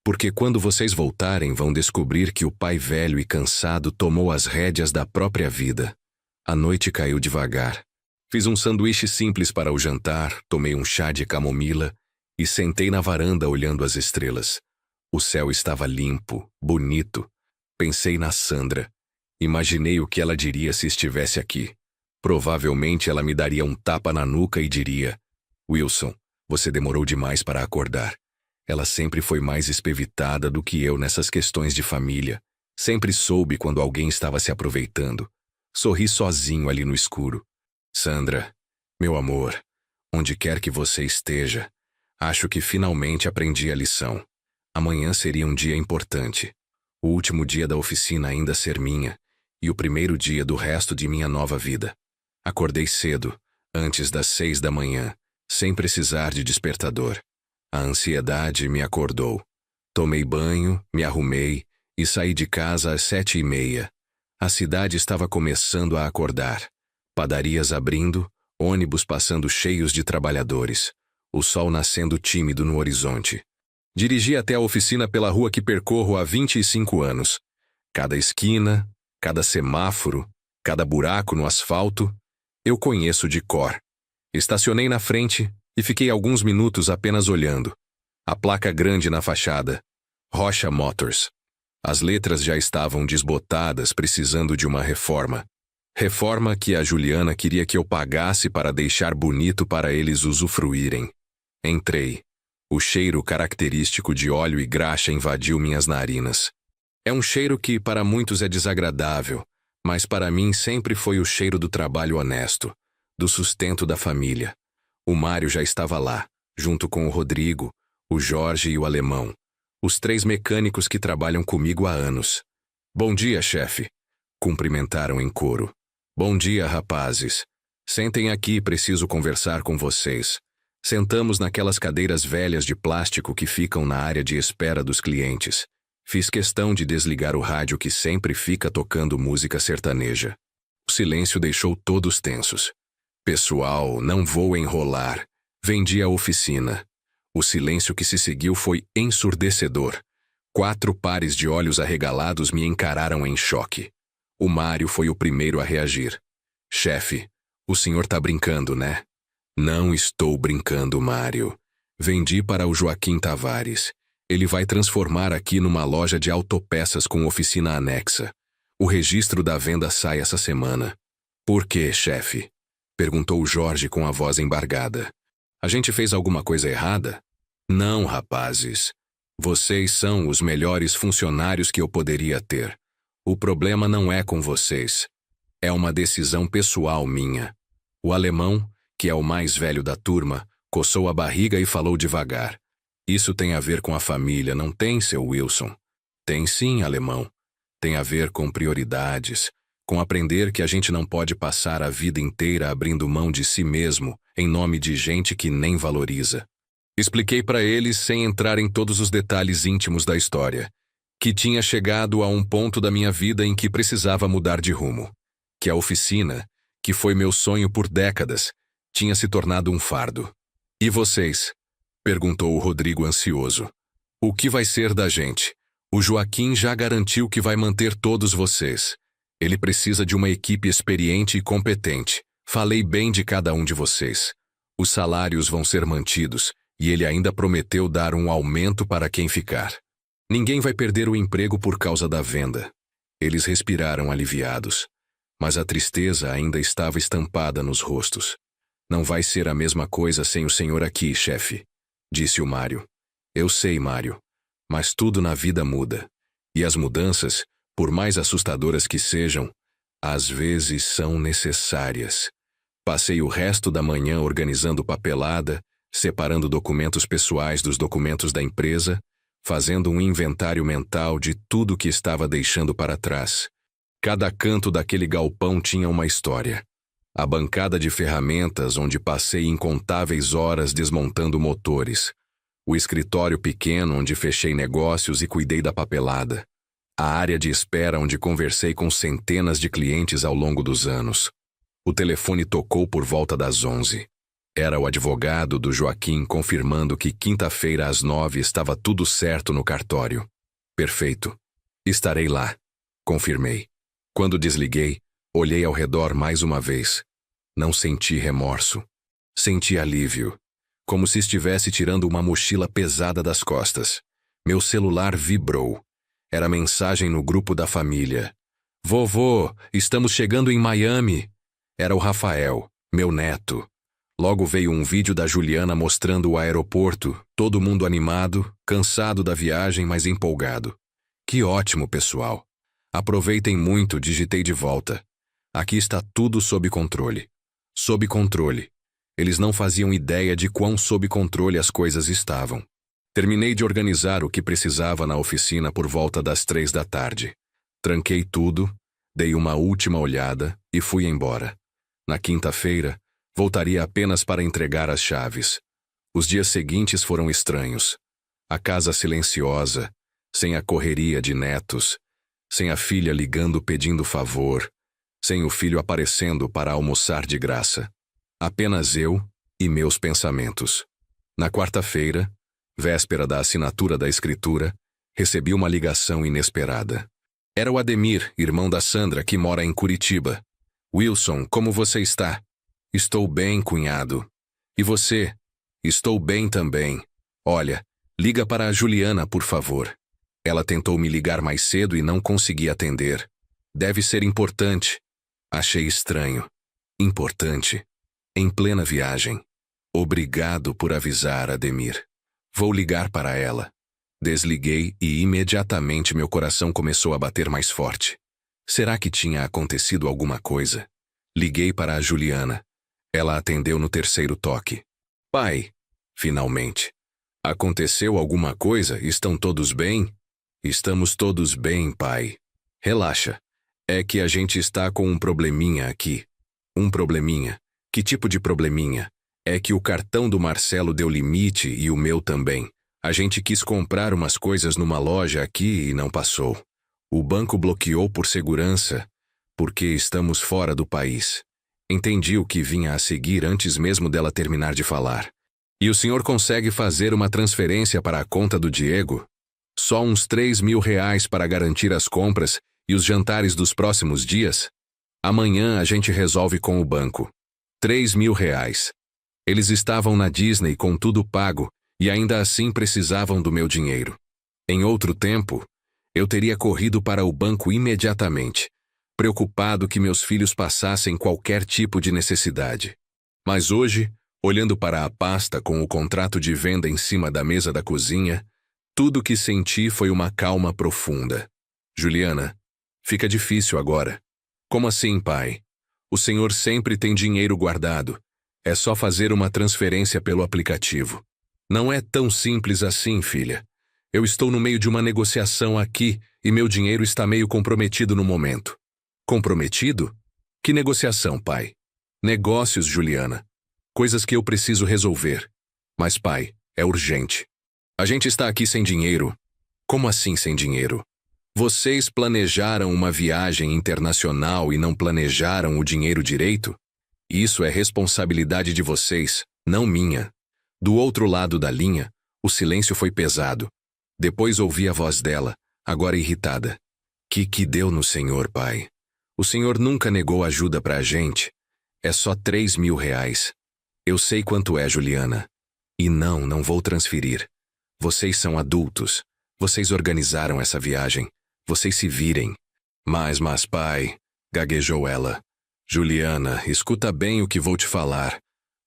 porque quando vocês voltarem vão descobrir que o pai velho e cansado tomou as rédeas da própria vida. A noite caiu devagar. Fiz um sanduíche simples para o jantar, tomei um chá de camomila e sentei na varanda olhando as estrelas. O céu estava limpo, bonito. Pensei na Sandra. Imaginei o que ela diria se estivesse aqui. Provavelmente ela me daria um tapa na nuca e diria: Wilson, você demorou demais para acordar. Ela sempre foi mais espevitada do que eu nessas questões de família. Sempre soube quando alguém estava se aproveitando. Sorri sozinho ali no escuro. Sandra, meu amor, onde quer que você esteja, acho que finalmente aprendi a lição. Amanhã seria um dia importante. O último dia da oficina ainda ser minha, e o primeiro dia do resto de minha nova vida. Acordei cedo, antes das 6 da manhã, sem precisar de despertador. A ansiedade me acordou. Tomei banho, me arrumei e saí de casa às 7h30. A cidade estava começando a acordar. Padarias abrindo, ônibus passando cheios de trabalhadores. O sol nascendo tímido no horizonte. Dirigi até a oficina pela rua que percorro há 25 anos. Cada esquina, cada semáforo, cada buraco no asfalto, eu conheço de cor. Estacionei na frente e fiquei alguns minutos apenas olhando. A placa grande na fachada. Rocha Motors. As letras já estavam desbotadas, precisando de uma reforma. Reforma que a Juliana queria que eu pagasse para deixar bonito para eles usufruírem. Entrei. O cheiro característico de óleo e graxa invadiu minhas narinas. É um cheiro que para muitos é desagradável, mas para mim sempre foi o cheiro do trabalho honesto, do sustento da família. O Mário já estava lá, junto com o Rodrigo, o Jorge e o Alemão, os 3 mecânicos que trabalham comigo há anos. Bom dia, chefe. Cumprimentaram em coro. Bom dia, rapazes. Sentem aqui, preciso conversar com vocês. Sentamos naquelas cadeiras velhas de plástico que ficam na área de espera dos clientes. Fiz questão de desligar o rádio que sempre fica tocando música sertaneja. O silêncio deixou todos tensos. Pessoal, não vou enrolar. Vendi a oficina. O silêncio que se seguiu foi ensurdecedor. 4 pares de olhos arregalados me encararam em choque. O Mário foi o primeiro a reagir. Chefe, o senhor tá brincando, né? Não estou brincando, Mário. Vendi para o Joaquim Tavares. Ele vai transformar aqui numa loja de autopeças com oficina anexa. O registro da venda sai essa semana. Por quê, chefe? Perguntou Jorge com a voz embargada. A gente fez alguma coisa errada? Não, rapazes. Vocês são os melhores funcionários que eu poderia ter. O problema não é com vocês. É uma decisão pessoal minha. O Alemão, que é o mais velho da turma, coçou a barriga e falou devagar. Isso tem a ver com a família, não tem, seu Wilson? Tem sim, Alemão. Tem a ver com prioridades, com aprender que a gente não pode passar a vida inteira abrindo mão de si mesmo em nome de gente que nem valoriza. Expliquei para eles, sem entrar em todos os detalhes íntimos da história, que tinha chegado a um ponto da minha vida em que precisava mudar de rumo, que a oficina, que foi meu sonho por décadas, tinha se tornado um fardo. E vocês? Perguntou o Rodrigo ansioso. O que vai ser da gente? O Joaquim já garantiu que vai manter todos vocês. Ele precisa de uma equipe experiente e competente. Falei bem de cada um de vocês. Os salários vão ser mantidos, e ele ainda prometeu dar um aumento para quem ficar. Ninguém vai perder o emprego por causa da venda. Eles respiraram aliviados, mas a tristeza ainda estava estampada nos rostos. Não vai ser a mesma coisa sem o senhor aqui, chefe, disse o Mário. Eu sei, Mário, mas tudo na vida muda. E as mudanças, por mais assustadoras que sejam, às vezes são necessárias. Passei o resto da manhã organizando papelada, separando documentos pessoais dos documentos da empresa, fazendo um inventário mental de tudo que estava deixando para trás. Cada canto daquele galpão tinha uma história. A bancada de ferramentas onde passei incontáveis horas desmontando motores. O escritório pequeno onde fechei negócios e cuidei da papelada. A área de espera onde conversei com centenas de clientes ao longo dos anos. O telefone tocou por volta das 11. Era o advogado do Joaquim confirmando que quinta-feira às 9 estava tudo certo no cartório. Perfeito. Estarei lá. Confirmei. Quando desliguei, olhei ao redor mais uma vez. Não senti remorso. Senti alívio. Como se estivesse tirando uma mochila pesada das costas. Meu celular vibrou. Era mensagem no grupo da família. Vovô, estamos chegando em Miami. Era o Rafael, meu neto. Logo veio um vídeo da Juliana mostrando o aeroporto, todo mundo animado, cansado da viagem, mas empolgado. Que ótimo, pessoal. Aproveitem muito, digitei de volta. Aqui está tudo sob controle. Sob controle. Eles não faziam ideia de quão sob controle as coisas estavam. Terminei de organizar o que precisava na oficina por volta das 3 da tarde. Tranquei tudo, dei uma última olhada e fui embora. Na quinta-feira, voltaria apenas para entregar as chaves. Os dias seguintes foram estranhos. A casa silenciosa, sem a correria de netos, sem a filha ligando pedindo favor, sem o filho aparecendo para almoçar de graça. Apenas eu e meus pensamentos. Na quarta-feira, véspera da assinatura da escritura, recebi uma ligação inesperada. Era o Ademir, irmão da Sandra, que mora em Curitiba. Wilson, como você está? Estou bem, cunhado. E você? Estou bem também. Olha, liga para a Juliana, por favor. Ela tentou me ligar mais cedo e não consegui atender. Deve ser importante. Achei estranho. Importante. Em plena viagem. Obrigado por avisar, Ademir. Vou ligar para ela. Desliguei e imediatamente meu coração começou a bater mais forte. Será que tinha acontecido alguma coisa? Liguei para a Juliana. Ela atendeu no terceiro toque. Pai, finalmente. Aconteceu alguma coisa? Estão todos bem? Estamos todos bem, pai. Relaxa. É que a gente está com um probleminha aqui. Um probleminha. Que tipo de probleminha? É que o cartão do Marcelo deu limite e o meu também. A gente quis comprar umas coisas numa loja aqui e não passou. O banco bloqueou por segurança, porque estamos fora do país. Entendi o que vinha a seguir antes mesmo dela terminar de falar. E o senhor consegue fazer uma transferência para a conta do Diego? Só uns 3.000 reais para garantir as compras e os jantares dos próximos dias? Amanhã a gente resolve com o banco. 3.000 reais. Eles estavam na Disney com tudo pago e ainda assim precisavam do meu dinheiro. Em outro tempo, eu teria corrido para o banco imediatamente, preocupado que meus filhos passassem qualquer tipo de necessidade. Mas hoje, olhando para a pasta com o contrato de venda em cima da mesa da cozinha, tudo que senti foi uma calma profunda. Juliana, fica difícil agora. Como assim, pai? O senhor sempre tem dinheiro guardado. É só fazer uma transferência pelo aplicativo. Não é tão simples assim, filha. Eu estou no meio de uma negociação aqui e meu dinheiro está meio comprometido no momento. Comprometido? Que negociação, pai? Negócios, Juliana. Coisas que eu preciso resolver. Mas, pai, é urgente. A gente está aqui sem dinheiro. Como assim sem dinheiro? Vocês planejaram uma viagem internacional e não planejaram o dinheiro direito? Isso é responsabilidade de vocês, não minha. Do outro lado da linha, o silêncio foi pesado. Depois ouvi a voz dela, agora irritada. Que deu no senhor, pai? O senhor nunca negou ajuda pra gente. É só 3.000 reais. Eu sei quanto é, Juliana. E não vou transferir. Vocês são adultos. Vocês organizaram essa viagem. Vocês se virem. Mas, pai, gaguejou ela. Juliana, escuta bem o que vou te falar.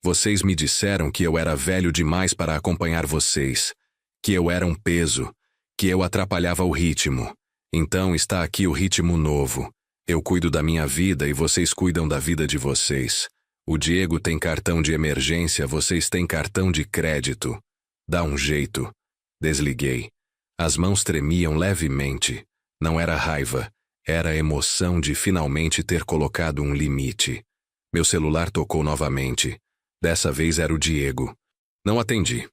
Vocês me disseram que eu era velho demais para acompanhar vocês, que eu era um peso, que eu atrapalhava o ritmo. Então está aqui o ritmo novo. Eu cuido da minha vida e vocês cuidam da vida de vocês. O Diego tem cartão de emergência, vocês têm cartão de crédito. Dá um jeito. Desliguei. As mãos tremiam levemente. Não era raiva, era a emoção de finalmente ter colocado um limite. Meu celular tocou novamente. Dessa vez era o Diego. Não atendi.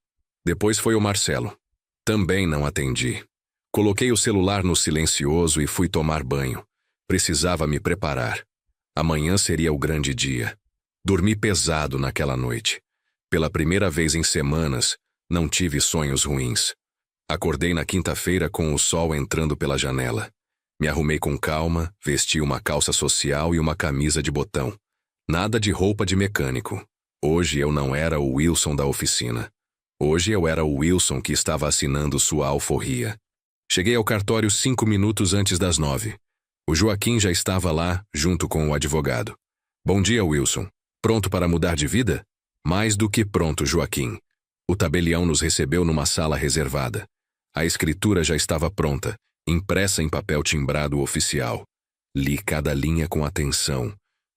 Depois foi o Marcelo. Também não atendi. Coloquei o celular no silencioso e fui tomar banho. Precisava me preparar. Amanhã seria o grande dia. Dormi pesado naquela noite. Pela primeira vez em semanas, não tive sonhos ruins. Acordei na quinta-feira com o sol entrando pela janela. Me arrumei com calma, vesti uma calça social e uma camisa de botão. Nada de roupa de mecânico. Hoje eu não era o Wilson da oficina. Hoje eu era o Wilson que estava assinando sua alforria. Cheguei ao cartório 5 minutos antes das 9. O Joaquim já estava lá, junto com o advogado. Bom dia, Wilson. Pronto para mudar de vida? Mais do que pronto, Joaquim. O tabelião nos recebeu numa sala reservada. A escritura já estava pronta, impressa em papel timbrado oficial. Li cada linha com atenção.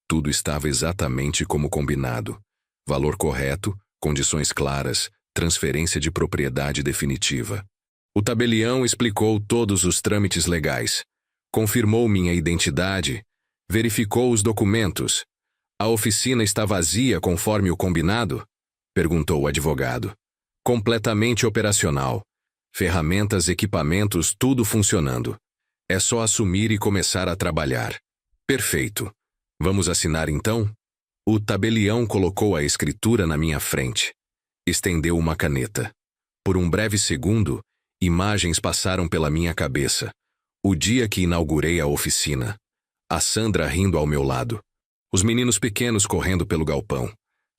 Tudo estava exatamente como combinado. Valor correto, condições claras, transferência de propriedade definitiva. O tabelião explicou todos os trâmites legais. Confirmou minha identidade. Verificou os documentos. A oficina está vazia conforme o combinado? Perguntou o advogado. Completamente operacional. Ferramentas, equipamentos, tudo funcionando. É só assumir e começar a trabalhar. Perfeito. Vamos assinar então? O tabelião colocou a escritura na minha frente. Estendeu uma caneta. Por um breve segundo, imagens passaram pela minha cabeça. O dia que inaugurei a oficina. A Sandra rindo ao meu lado. Os meninos pequenos correndo pelo galpão.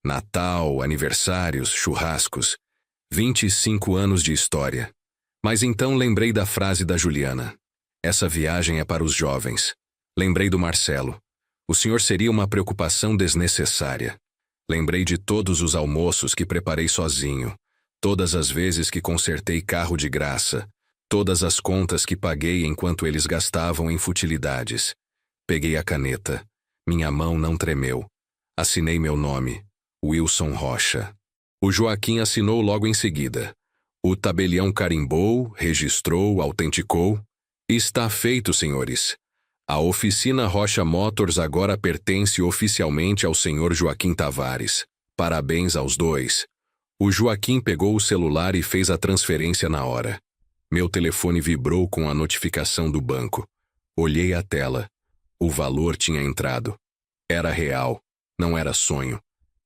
Natal, aniversários, churrascos. 25 anos de história. Mas então lembrei da frase da Juliana. Essa viagem é para os jovens. Lembrei do Marcelo. O senhor seria uma preocupação desnecessária. Lembrei de todos os almoços que preparei sozinho, todas as vezes que consertei carro de graça, todas as contas que paguei enquanto eles gastavam em futilidades. Peguei a caneta. Minha mão não tremeu. Assinei meu nome, Wilson Rocha. O Joaquim assinou logo em seguida. O tabelião carimbou, registrou, autenticou. Está feito, senhores. A oficina Rocha Motors agora pertence oficialmente ao senhor Joaquim Tavares. Parabéns aos dois. O Joaquim pegou o celular e fez a transferência na hora. Meu telefone vibrou com a notificação do banco. Olhei a tela. O valor tinha entrado. Era real. Não era sonho.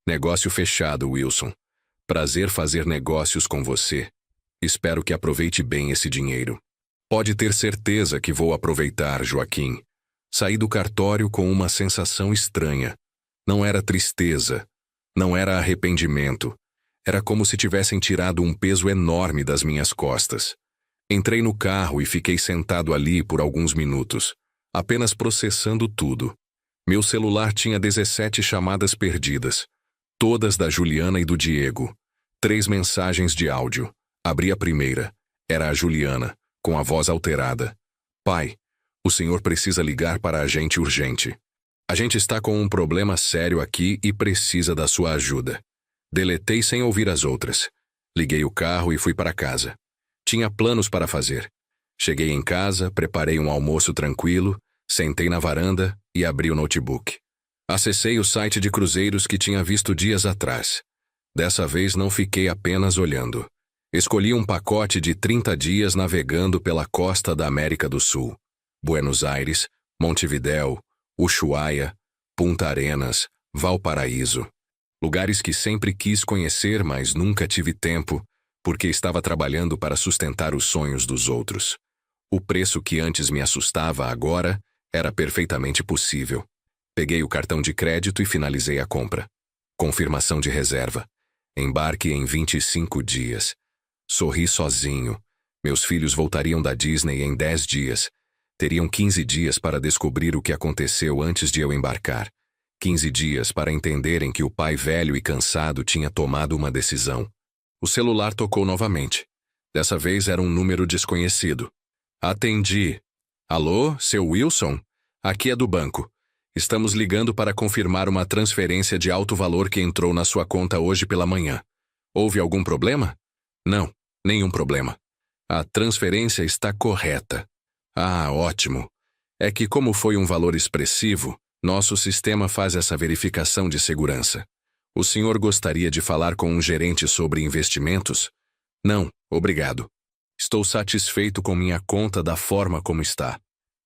Negócio fechado, Wilson. Prazer fazer negócios com você. Espero que aproveite bem esse dinheiro. Pode ter certeza que vou aproveitar, Joaquim. Saí do cartório com uma sensação estranha. Não era tristeza. Não era arrependimento. Era como se tivessem tirado um peso enorme das minhas costas. Entrei no carro e fiquei sentado ali por alguns minutos, apenas processando tudo. Meu celular tinha 17 chamadas perdidas. Todas da Juliana e do Diego. 3 mensagens de áudio. Abri a primeira. Era a Juliana, com a voz alterada. Pai, o senhor precisa ligar para a gente urgente. A gente está com um problema sério aqui e precisa da sua ajuda. Deletei sem ouvir as outras. Liguei o carro e fui para casa. Tinha planos para fazer. Cheguei em casa, preparei um almoço tranquilo, sentei na varanda e abri o notebook. Acessei o site de cruzeiros que tinha visto dias atrás. Dessa vez não fiquei apenas olhando. Escolhi um pacote de 30 dias navegando pela costa da América do Sul. Buenos Aires, Montevidéu, Ushuaia, Punta Arenas, Valparaíso. Lugares que sempre quis conhecer, mas nunca tive tempo, porque estava trabalhando para sustentar os sonhos dos outros. O preço que antes me assustava agora era perfeitamente possível. Peguei o cartão de crédito e finalizei a compra. Confirmação de reserva. Embarque em 25 dias. Sorri sozinho. Meus filhos voltariam da Disney em 10 dias. Teriam 15 dias para descobrir o que aconteceu antes de eu embarcar. 15 dias para entenderem que o pai velho e cansado tinha tomado uma decisão. O celular tocou novamente. Dessa vez era um número desconhecido. Atendi. Alô, seu Wilson? Aqui é do banco. Estamos ligando para confirmar uma transferência de alto valor que entrou na sua conta hoje pela manhã. Houve algum problema? Não, nenhum problema. A transferência está correta. Ah, ótimo. É que como foi um valor expressivo, nosso sistema faz essa verificação de segurança. O senhor gostaria de falar com um gerente sobre investimentos? Não, obrigado. Estou satisfeito com minha conta da forma como está.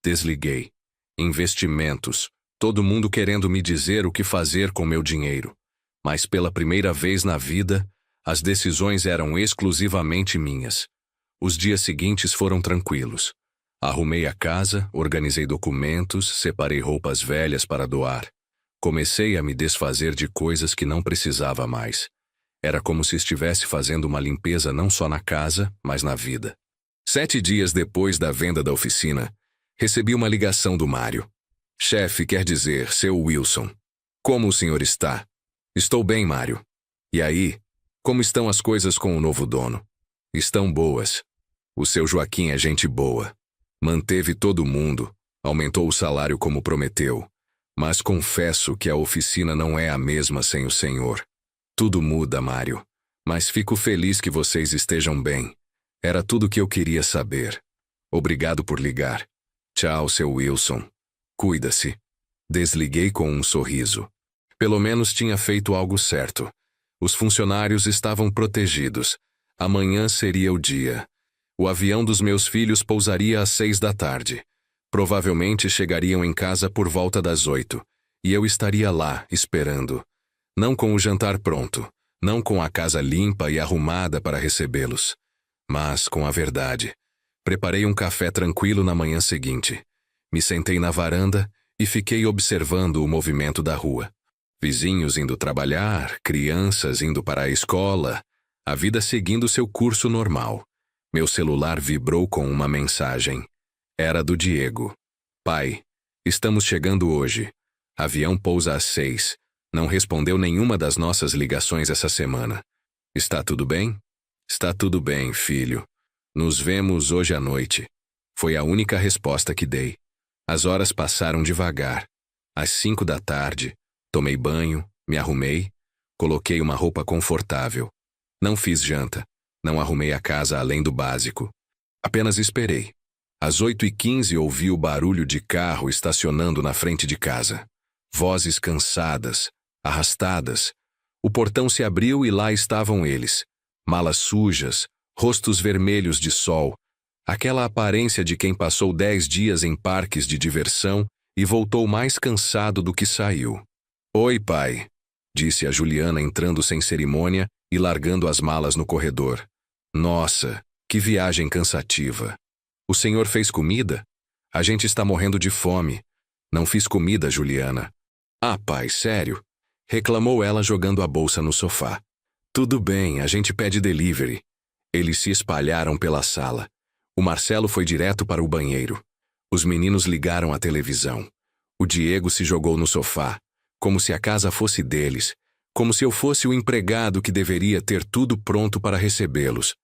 Desliguei. Investimentos. Todo mundo querendo me dizer o que fazer com meu dinheiro. Mas pela primeira vez na vida, as decisões eram exclusivamente minhas. Os dias seguintes foram tranquilos. Arrumei a casa, organizei documentos, separei roupas velhas para doar. Comecei a me desfazer de coisas que não precisava mais. Era como se estivesse fazendo uma limpeza não só na casa, mas na vida. 7 dias depois da venda da oficina, recebi uma ligação do Mário. Chefe, quer dizer, seu Wilson. Como o senhor está? Estou bem, Mário. E aí? Como estão as coisas com o novo dono? Estão boas. O seu Joaquim é gente boa. Manteve todo mundo, aumentou o salário como prometeu. Mas confesso que a oficina não é a mesma sem o senhor. Tudo muda, Mário. Mas fico feliz que vocês estejam bem. Era tudo o que eu queria saber. Obrigado por ligar. Tchau, seu Wilson. Cuida-se. Desliguei com um sorriso. Pelo menos tinha feito algo certo. Os funcionários estavam protegidos. Amanhã seria o dia. O avião dos meus filhos pousaria às 6 da tarde. Provavelmente chegariam em casa por volta das 8. E eu estaria lá, esperando. Não com o jantar pronto. Não com a casa limpa e arrumada para recebê-los. Mas com a verdade. Preparei um café tranquilo na manhã seguinte. Me sentei na varanda e fiquei observando o movimento da rua. Vizinhos indo trabalhar, crianças indo para a escola, a vida seguindo seu curso normal. Meu celular vibrou com uma mensagem. Era do Diego. Pai, estamos chegando hoje. Avião pousa às 6. Não respondeu nenhuma das nossas ligações essa semana. Está tudo bem? Está tudo bem, filho. Nos vemos hoje à noite. Foi a única resposta que dei. As horas passaram devagar. Às 5 da tarde, tomei banho, me arrumei, coloquei uma roupa confortável. Não fiz janta, não arrumei a casa além do básico. Apenas esperei. Às 8h15 ouvi o barulho de carro estacionando na frente de casa. Vozes cansadas, arrastadas. O portão se abriu e lá estavam eles. Malas sujas, rostos vermelhos de sol. Aquela aparência de quem passou 10 dias em parques de diversão e voltou mais cansado do que saiu. Oi, pai, disse a Juliana entrando sem cerimônia e largando as malas no corredor. Nossa, que viagem cansativa. O senhor fez comida? A gente está morrendo de fome. Não fiz comida, Juliana. Ah, pai, sério? Reclamou ela jogando a bolsa no sofá. Tudo bem, a gente pede delivery. Eles se espalharam pela sala. O Marcelo foi direto para o banheiro. Os meninos ligaram a televisão. O Diego se jogou no sofá, como se a casa fosse deles, como se eu fosse o empregado que deveria ter tudo pronto para recebê-los.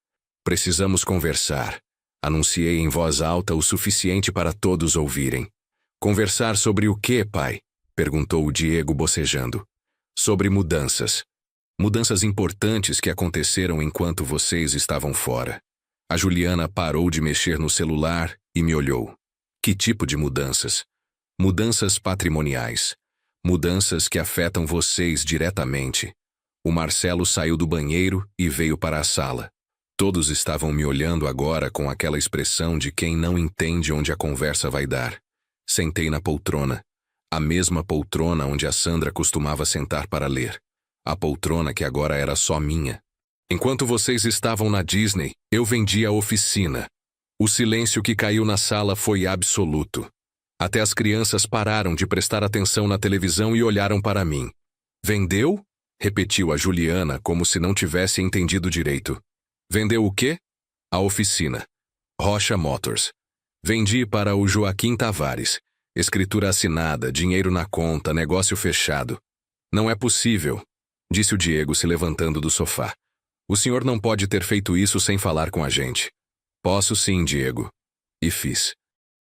Precisamos conversar. Anunciei em voz alta o suficiente para todos ouvirem. Conversar sobre o quê, pai? Perguntou o Diego bocejando. Sobre mudanças. Mudanças importantes que aconteceram enquanto vocês estavam fora. A Juliana parou de mexer no celular e me olhou. Que tipo de mudanças? Mudanças patrimoniais. Mudanças que afetam vocês diretamente. O Marcelo saiu do banheiro e veio para a sala. Todos estavam me olhando agora com aquela expressão de quem não entende onde a conversa vai dar. Sentei na poltrona. A mesma poltrona onde a Sandra costumava sentar para ler. A poltrona que agora era só minha. Enquanto vocês estavam na Disney, eu vendi a oficina. O silêncio que caiu na sala foi absoluto. Até as crianças pararam de prestar atenção na televisão e olharam para mim. Vendeu? Repetiu a Juliana como se não tivesse entendido direito. Vendeu o quê? A oficina. Rocha Motors. Vendi para o Joaquim Tavares. Escritura assinada, dinheiro na conta, negócio fechado. Não é possível, disse o Diego se levantando do sofá. O senhor não pode ter feito isso sem falar com a gente. Posso sim, Diego. E fiz.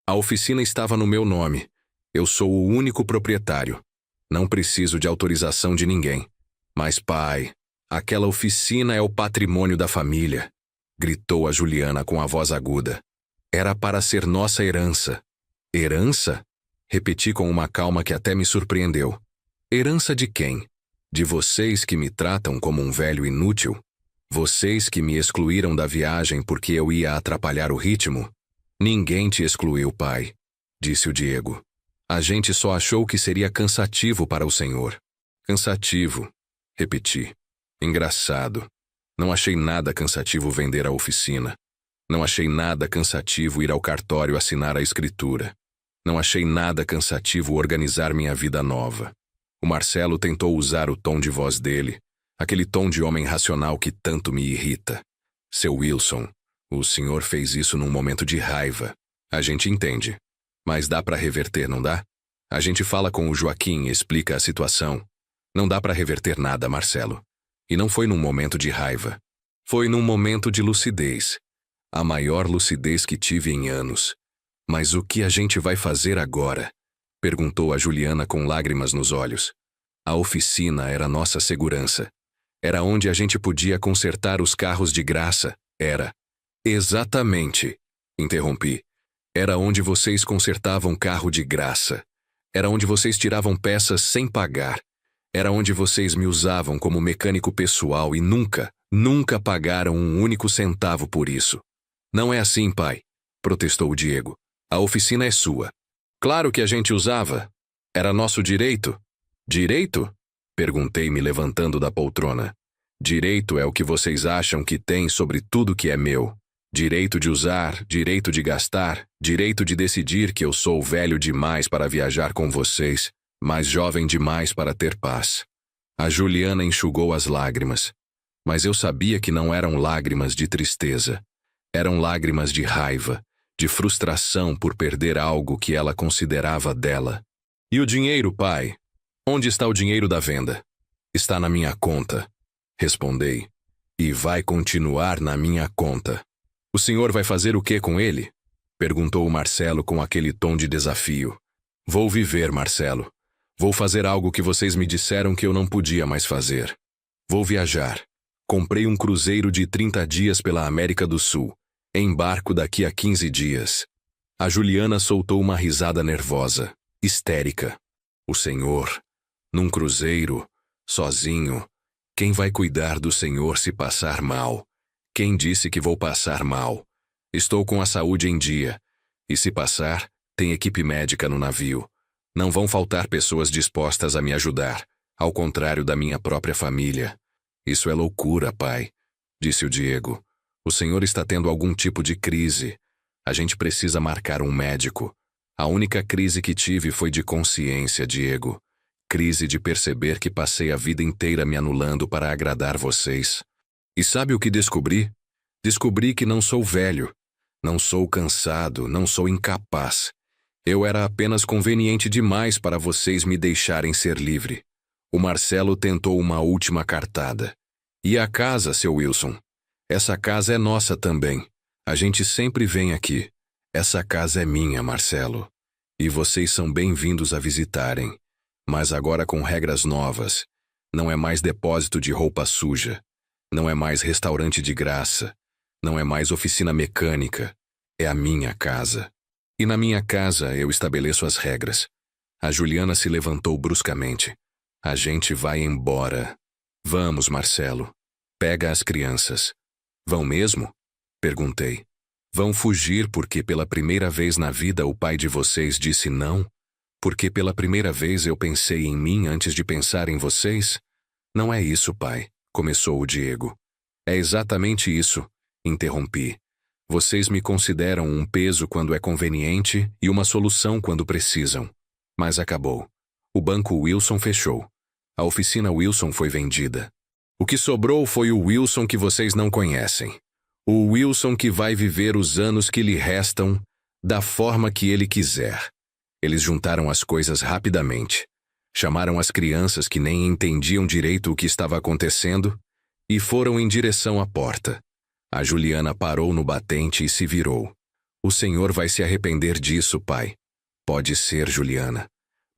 A oficina estava no meu nome. Eu sou o único proprietário. Não preciso de autorização de ninguém. Mas, pai, aquela oficina é o patrimônio da família, gritou a Juliana com a voz aguda. Era para ser nossa herança. Herança? Repeti com uma calma que até me surpreendeu. Herança de quem? De vocês que me tratam como um velho inútil? Vocês que me excluíram da viagem porque eu ia atrapalhar o ritmo? Ninguém te excluiu, pai, disse o Diego. A gente só achou que seria cansativo para o senhor. Cansativo, repeti. Engraçado. Não achei nada cansativo vender a oficina. Não achei nada cansativo ir ao cartório assinar a escritura. Não achei nada cansativo organizar minha vida nova. O Marcelo tentou usar o tom de voz dele, Aquele tom de homem racional que tanto me irrita. Seu Wilson, o senhor fez isso num momento de raiva. A gente entende. Mas dá para reverter, não dá? A gente fala com o Joaquim e explica a situação. Não dá para reverter nada, Marcelo. E não foi num momento de raiva. Foi num momento de lucidez. A maior lucidez que tive em anos. Mas o que a gente vai fazer agora? Perguntou a Juliana com lágrimas nos olhos. A oficina era nossa segurança. Era onde a gente podia consertar os carros de graça. Era. Exatamente. Interrompi. Era onde vocês consertavam carro de graça. Era onde vocês tiravam peças sem pagar. Era onde vocês me usavam como mecânico pessoal e nunca pagaram um único centavo por isso. Não é assim, pai, protestou o Diego. A oficina é sua. Claro que a gente usava. Era nosso direito. Direito? Perguntei, me levantando da poltrona. Direito é o que vocês acham que tem sobre tudo que é meu. Direito de usar, direito de gastar, direito de decidir que eu sou velho demais para viajar com vocês, mas jovem demais para ter paz. A Juliana enxugou as lágrimas. Mas eu sabia que não eram lágrimas de tristeza. Eram lágrimas de raiva, de frustração por perder algo que ela considerava dela. E o dinheiro, pai? Onde está o dinheiro da venda? Está na minha conta, respondei. E vai continuar na minha conta. O senhor vai fazer o que com ele? Perguntou o Marcelo com aquele tom de desafio. Vou viver, Marcelo. Vou fazer algo que vocês me disseram que eu não podia mais fazer. Vou viajar. Comprei um cruzeiro de 30 dias pela América do Sul. Embarco daqui a 15 dias. A Juliana soltou uma risada nervosa, histérica. O senhor, num cruzeiro, sozinho. Quem vai cuidar do senhor se passar mal? Quem disse que vou passar mal? Estou com a saúde em dia. E se passar, tem equipe médica no navio. Não vão faltar pessoas dispostas a me ajudar, ao contrário da minha própria família. Isso é loucura, pai, disse o Diego. O senhor está tendo algum tipo de crise. A gente precisa marcar um médico. A única crise que tive foi de consciência, Diego. Crise de perceber que passei a vida inteira me anulando para agradar vocês. E sabe o que descobri? Descobri que não sou velho. Não sou cansado, não sou incapaz. Eu era apenas conveniente demais para vocês me deixarem ser livre. O Marcelo tentou uma última cartada. E a casa, seu Wilson? Essa casa é nossa também. A gente sempre vem aqui. Essa casa é minha, Marcelo. E vocês são bem-vindos a visitarem. Mas agora com regras novas. Não é mais depósito de roupa suja. Não é mais restaurante de graça. Não é mais oficina mecânica. É a minha casa. E na minha casa eu estabeleço as regras. A Juliana se levantou bruscamente. A gente vai embora. Vamos, Marcelo. Pega as crianças. Vão mesmo? Perguntei. Vão fugir porque pela primeira vez na vida o pai de vocês disse não? Porque pela primeira vez eu pensei em mim antes de pensar em vocês? Não é isso, pai, começou o Diego. É exatamente isso, interrompi. Vocês me consideram um peso quando é conveniente e uma solução quando precisam. Mas acabou. O banco Wilson fechou. A oficina Wilson foi vendida. O que sobrou foi o Wilson que vocês não conhecem. O Wilson que vai viver os anos que lhe restam da forma que ele quiser. Eles juntaram as coisas rapidamente. Chamaram as crianças que nem entendiam direito o que estava acontecendo e foram em direção à porta. A Juliana parou no batente e se virou. O senhor vai se arrepender disso, pai. Pode ser, Juliana.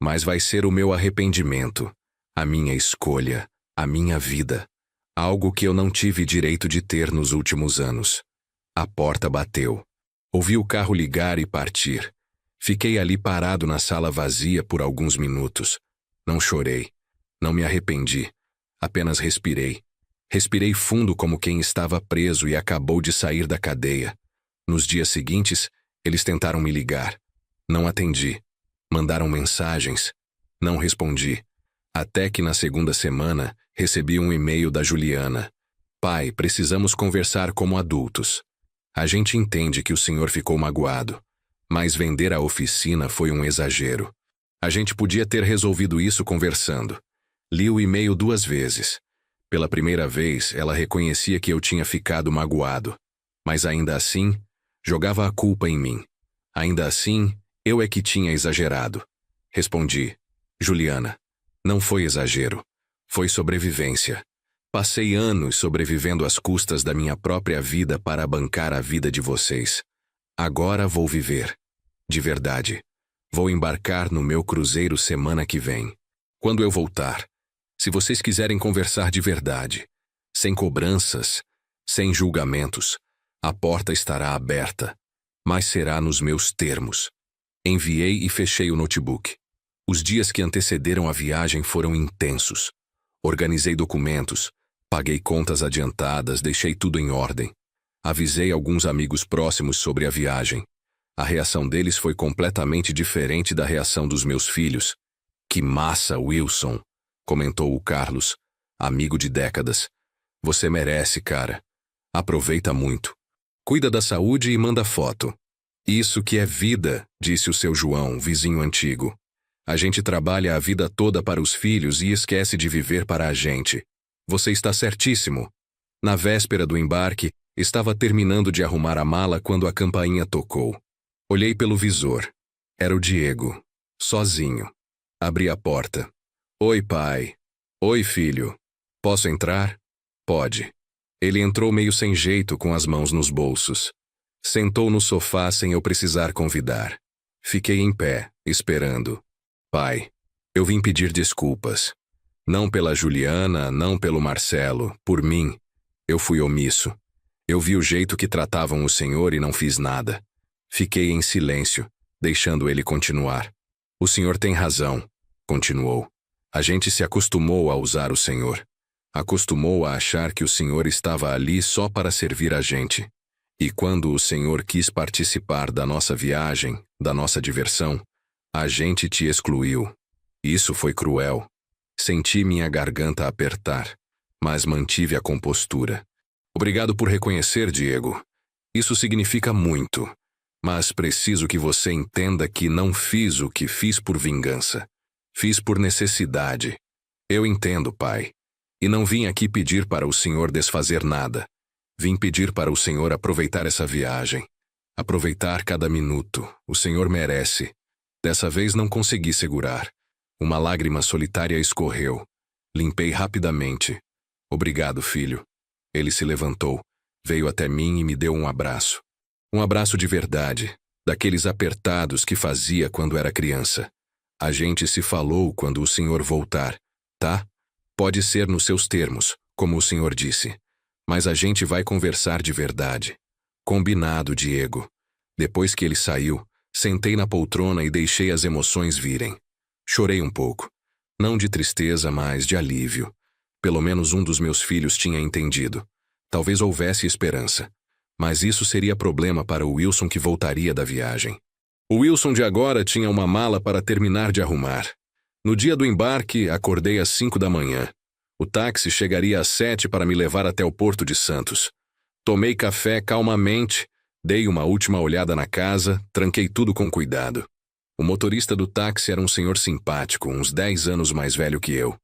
Mas vai ser o meu arrependimento, a minha escolha, a minha vida. Algo que eu não tive direito de ter nos últimos anos. A porta bateu. Ouvi o carro ligar e partir. Fiquei ali parado na sala vazia por alguns minutos. Não chorei. Não me arrependi. Apenas respirei. Respirei fundo como quem estava preso e acabou de sair da cadeia. Nos dias seguintes, eles tentaram me ligar. Não atendi. Mandaram mensagens. Não respondi. Até que na segunda semana, recebi um e-mail da Juliana. Pai, precisamos conversar como adultos. A gente entende que o senhor ficou magoado. Mas vender a oficina foi um exagero. A gente podia ter resolvido isso conversando. Li o e-mail 2 vezes. Pela primeira vez, ela reconhecia que eu tinha ficado magoado. Mas ainda assim, jogava a culpa em mim. Ainda assim, eu é que tinha exagerado. Respondi: Juliana, não foi exagero. Foi sobrevivência. Passei anos sobrevivendo às custas da minha própria vida para bancar a vida de vocês. Agora vou viver. De verdade. Vou embarcar no meu cruzeiro semana que vem. Quando eu voltar, se vocês quiserem conversar de verdade, sem cobranças, sem julgamentos, a porta estará aberta, mas será nos meus termos. Enviei e fechei o notebook. Os dias que antecederam a viagem foram intensos. Organizei documentos, paguei contas adiantadas, deixei tudo em ordem. Avisei alguns amigos próximos sobre a viagem. A reação deles foi completamente diferente da reação dos meus filhos. Que massa, Wilson, comentou o Carlos, amigo de décadas. Você merece, cara. Aproveita muito. Cuida da saúde e manda foto. Isso que é vida, disse o seu João, vizinho antigo. A gente trabalha a vida toda para os filhos e esquece de viver para a gente. Você está certíssimo. Na véspera do embarque, estava terminando de arrumar a mala quando a campainha tocou. Olhei pelo visor. Era o Diego, sozinho. Abri a porta. Oi, pai. Oi, filho. Posso entrar? Pode. Ele entrou meio sem jeito, com as mãos nos bolsos. Sentou no sofá sem eu precisar convidar. Fiquei em pé, esperando. Pai, eu vim pedir desculpas. Não pela Juliana, não pelo Marcelo, por mim. Eu fui omisso. Eu vi o jeito que tratavam o senhor e não fiz nada. Fiquei em silêncio, deixando ele continuar. O senhor tem razão, continuou. A gente se acostumou a usar o senhor. Acostumou a achar que o senhor estava ali só para servir a gente. E quando o senhor quis participar da nossa viagem, da nossa diversão, a gente te excluiu. Isso foi cruel. Senti minha garganta apertar, mas mantive a compostura. Obrigado por reconhecer, Diego. Isso significa muito. Mas preciso que você entenda que não fiz o que fiz por vingança. Fiz por necessidade. Eu entendo, pai. E não vim aqui pedir para o senhor desfazer nada. Vim pedir para o senhor aproveitar essa viagem. Aproveitar cada minuto. O senhor merece. Dessa vez não consegui segurar. Uma lágrima solitária escorreu. Limpei rapidamente. Obrigado, filho. Ele se levantou, veio até mim e me deu um abraço. Um abraço de verdade, daqueles apertados que fazia quando era criança. A gente se falou quando o senhor voltar, tá? Pode ser nos seus termos, como o senhor disse. Mas a gente vai conversar de verdade. Combinado, Diego. Depois que ele saiu, sentei na poltrona e deixei as emoções virem. Chorei um pouco. Não de tristeza, mas de alívio. Pelo menos um dos meus filhos tinha entendido. Talvez houvesse esperança. Mas isso seria problema para o Wilson que voltaria da viagem. O Wilson de agora tinha uma mala para terminar de arrumar. No dia do embarque, acordei às 5 da manhã. O táxi chegaria às 7 para me levar até o Porto de Santos. Tomei café calmamente, dei uma última olhada na casa, tranquei tudo com cuidado. O motorista do táxi era um senhor simpático, uns 10 anos mais velho que eu.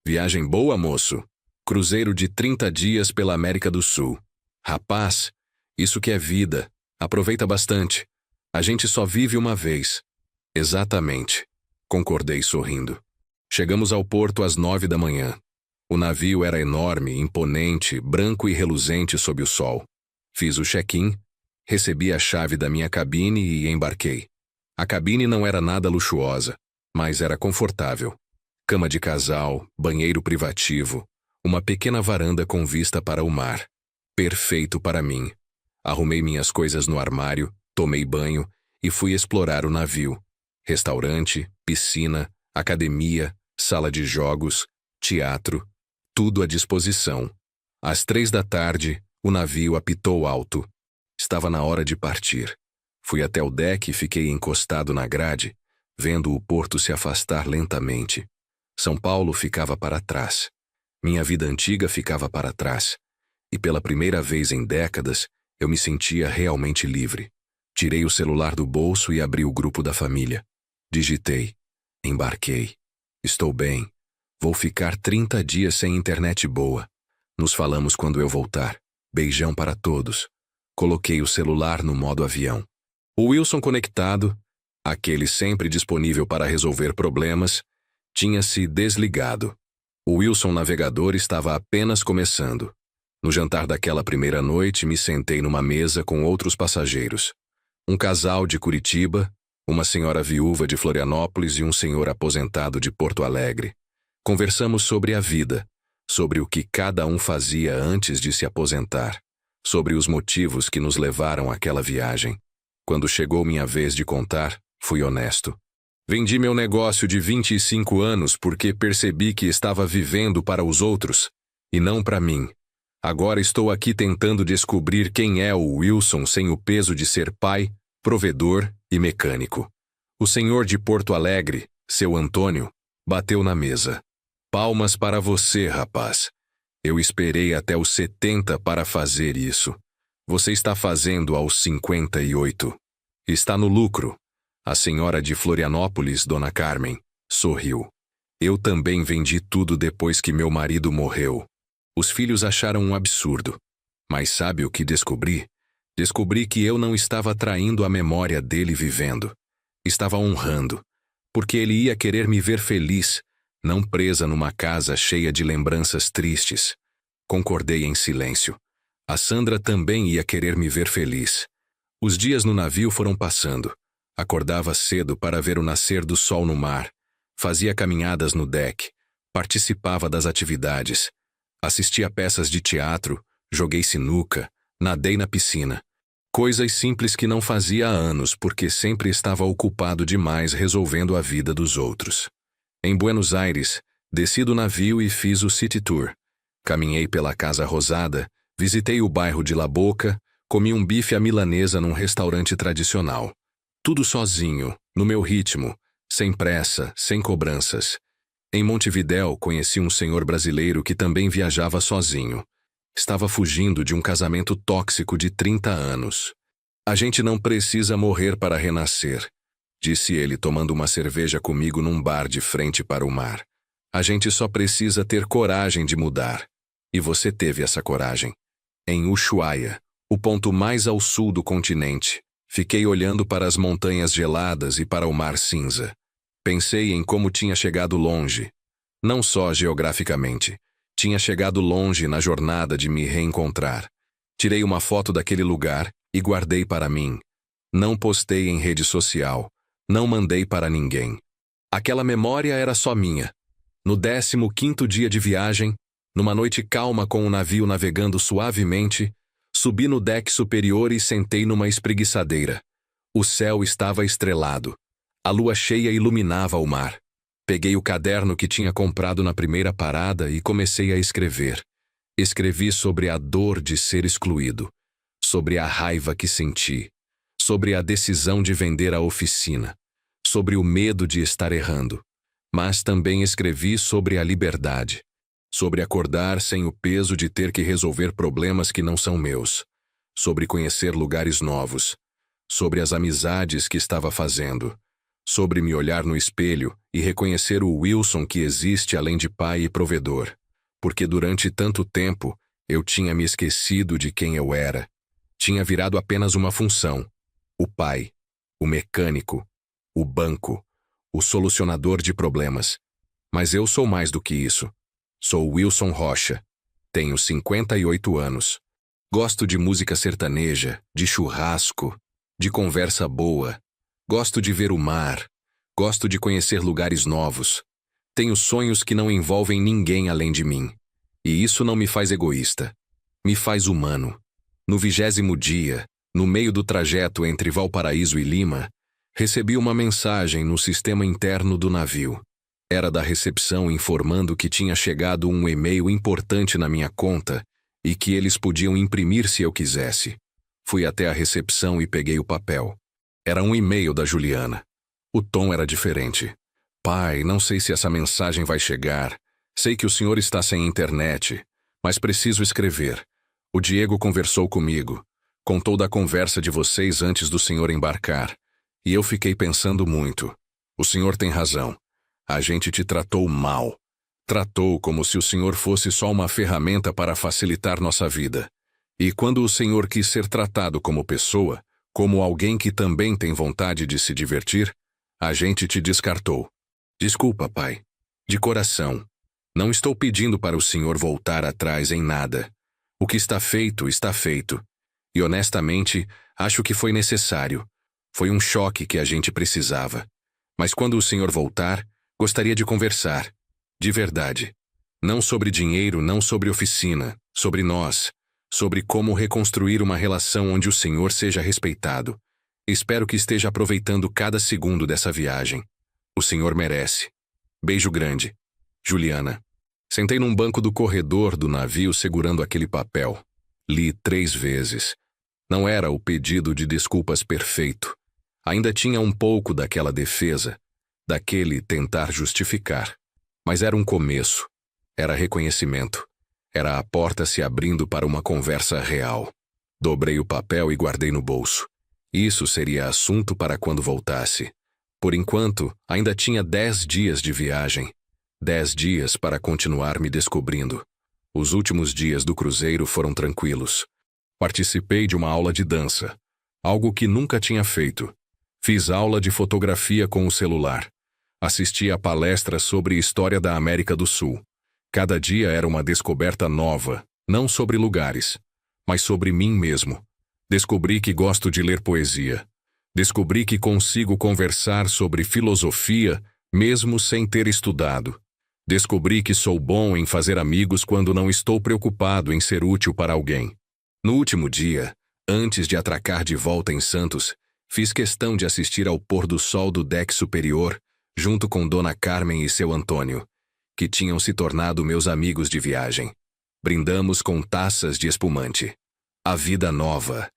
Viagem boa, moço. Cruzeiro de 30 dias pela América do Sul. Rapaz, isso que é vida. Aproveita bastante. A gente só vive uma vez. Exatamente. Concordei sorrindo. Chegamos ao porto às 9 da manhã. O navio era enorme, imponente, branco e reluzente sob o sol. Fiz o check-in, recebi a chave da minha cabine e embarquei. A cabine não era nada luxuosa, mas era confortável. Cama de casal, banheiro privativo, uma pequena varanda com vista para o mar. Perfeito para mim. Arrumei minhas coisas no armário, tomei banho e fui explorar o navio. Restaurante, piscina, academia, sala de jogos, teatro, tudo à disposição. Às 3 da tarde, o navio apitou alto. Estava na hora de partir. Fui até o deck e fiquei encostado na grade, vendo o porto se afastar lentamente. São Paulo ficava para trás. Minha vida antiga ficava para trás. E pela primeira vez em décadas, eu me sentia realmente livre. Tirei o celular do bolso e abri o grupo da família. Digitei. Embarquei. Estou bem. Vou ficar 30 dias sem internet boa. Nos falamos quando eu voltar. Beijão para todos. Coloquei o celular no modo avião. O Wilson conectado, aquele sempre disponível para resolver problemas, tinha se desligado. O Wilson navegador estava apenas começando. No jantar daquela primeira noite, me sentei numa mesa com outros passageiros. Um casal de Curitiba, uma senhora viúva de Florianópolis e um senhor aposentado de Porto Alegre. Conversamos sobre a vida, sobre o que cada um fazia antes de se aposentar, sobre os motivos que nos levaram àquela viagem. Quando chegou minha vez de contar, fui honesto. Vendi meu negócio de 25 anos porque percebi que estava vivendo para os outros, e não para mim. Agora estou aqui tentando descobrir quem é o Wilson sem o peso de ser pai, provedor e mecânico. O senhor de Porto Alegre, seu Antônio, bateu na mesa. Palmas para você, rapaz. Eu esperei até os 70 para fazer isso. Você está fazendo aos 58. Está no lucro. A senhora de Florianópolis, Dona Carmen, sorriu. Eu também vendi tudo depois que meu marido morreu. Os filhos acharam um absurdo. Mas sabe o que descobri? Descobri que eu não estava traindo a memória dele vivendo. Estava honrando. Porque ele ia querer me ver feliz, não presa numa casa cheia de lembranças tristes. Concordei em silêncio. A Sandra também ia querer me ver feliz. Os dias no navio foram passando. Acordava cedo para ver o nascer do sol no mar. Fazia caminhadas no deck. Participava das atividades. Assistia peças de teatro, joguei sinuca, nadei na piscina. Coisas simples que não fazia há anos porque sempre estava ocupado demais resolvendo a vida dos outros. Em Buenos Aires, desci do navio e fiz o City Tour. Caminhei pela Casa Rosada, visitei o bairro de La Boca, comi um bife à milanesa num restaurante tradicional. Tudo sozinho, no meu ritmo, sem pressa, sem cobranças. Em Montevidéu, conheci um senhor brasileiro que também viajava sozinho. Estava fugindo de um casamento tóxico de 30 anos. A gente não precisa morrer para renascer, disse ele tomando uma cerveja comigo num bar de frente para o mar. A gente só precisa ter coragem de mudar. E você teve essa coragem. Em Ushuaia, o ponto mais ao sul do continente, fiquei olhando para as montanhas geladas e para o mar cinza. Pensei em como tinha chegado longe. Não só geograficamente. Tinha chegado longe na jornada de me reencontrar. Tirei uma foto daquele lugar e guardei para mim. Não postei em rede social. Não mandei para ninguém. Aquela memória era só minha. No 15º dia de viagem, numa noite calma com o navio navegando suavemente, subi no deck superior e sentei numa espreguiçadeira. O céu estava estrelado. A lua cheia iluminava o mar. Peguei o caderno que tinha comprado na primeira parada e comecei a escrever. Escrevi sobre a dor de ser excluído, sobre a raiva que senti, sobre a decisão de vender a oficina, sobre o medo de estar errando. Mas também escrevi sobre a liberdade, sobre acordar sem o peso de ter que resolver problemas que não são meus, sobre conhecer lugares novos, sobre as amizades que estava fazendo, sobre me olhar no espelho e reconhecer o Wilson que existe além de pai e provedor, porque durante tanto tempo eu tinha me esquecido de quem eu era. Tinha virado apenas uma função: o pai, o mecânico, o banco, o solucionador de problemas. Mas eu sou mais do que isso. Sou Wilson Rocha. Tenho 58 anos. Gosto de música sertaneja, de churrasco, de conversa boa. Gosto de ver o mar. Gosto de conhecer lugares novos. Tenho sonhos que não envolvem ninguém além de mim. E isso não me faz egoísta. Me faz humano. No 20º dia, no meio do trajeto entre Valparaíso e Lima, recebi uma mensagem no sistema interno do navio. Era da recepção informando que tinha chegado um e-mail importante na minha conta e que eles podiam imprimir se eu quisesse. Fui até a recepção e peguei o papel. Era um e-mail da Juliana. O tom era diferente. Pai, não sei se essa mensagem vai chegar. Sei que o senhor está sem internet, mas preciso escrever. O Diego conversou comigo. Contou da conversa de vocês antes do senhor embarcar. E eu fiquei pensando muito. O senhor tem razão. A gente te tratou mal. Tratou como se o Senhor fosse só uma ferramenta para facilitar nossa vida. E quando o Senhor quis ser tratado como pessoa, como alguém que também tem vontade de se divertir, a gente te descartou. Desculpa, pai. De coração. Não estou pedindo para o Senhor voltar atrás em nada. O que está feito, está feito. E honestamente, acho que foi necessário. Foi um choque que a gente precisava. Mas quando o Senhor voltar, gostaria de conversar. De verdade. Não sobre dinheiro, não sobre oficina, sobre nós. Sobre como reconstruir uma relação onde o Senhor seja respeitado. Espero que esteja aproveitando cada segundo dessa viagem. O Senhor merece. Beijo grande. Juliana. Sentei num banco do corredor do navio segurando aquele papel. Li 3 vezes. Não era o pedido de desculpas perfeito. Ainda tinha um pouco daquela defesa, daquele tentar justificar. Mas era um começo. Era reconhecimento. Era a porta se abrindo para uma conversa real. Dobrei o papel e guardei no bolso. Isso seria assunto para quando voltasse. Por enquanto, ainda tinha 10 dias de viagem. 10 dias para continuar me descobrindo. Os últimos dias do cruzeiro foram tranquilos. Participei de uma aula de dança. Algo que nunca tinha feito. Fiz aula de fotografia com o celular. Assisti a palestras sobre história da América do Sul. Cada dia era uma descoberta nova, não sobre lugares, mas sobre mim mesmo. Descobri que gosto de ler poesia. Descobri que consigo conversar sobre filosofia, mesmo sem ter estudado. Descobri que sou bom em fazer amigos quando não estou preocupado em ser útil para alguém. No último dia, antes de atracar de volta em Santos, fiz questão de assistir ao pôr do sol do deck superior, junto com Dona Carmen e seu Antônio, que tinham se tornado meus amigos de viagem. Brindamos com taças de espumante. A vida nova,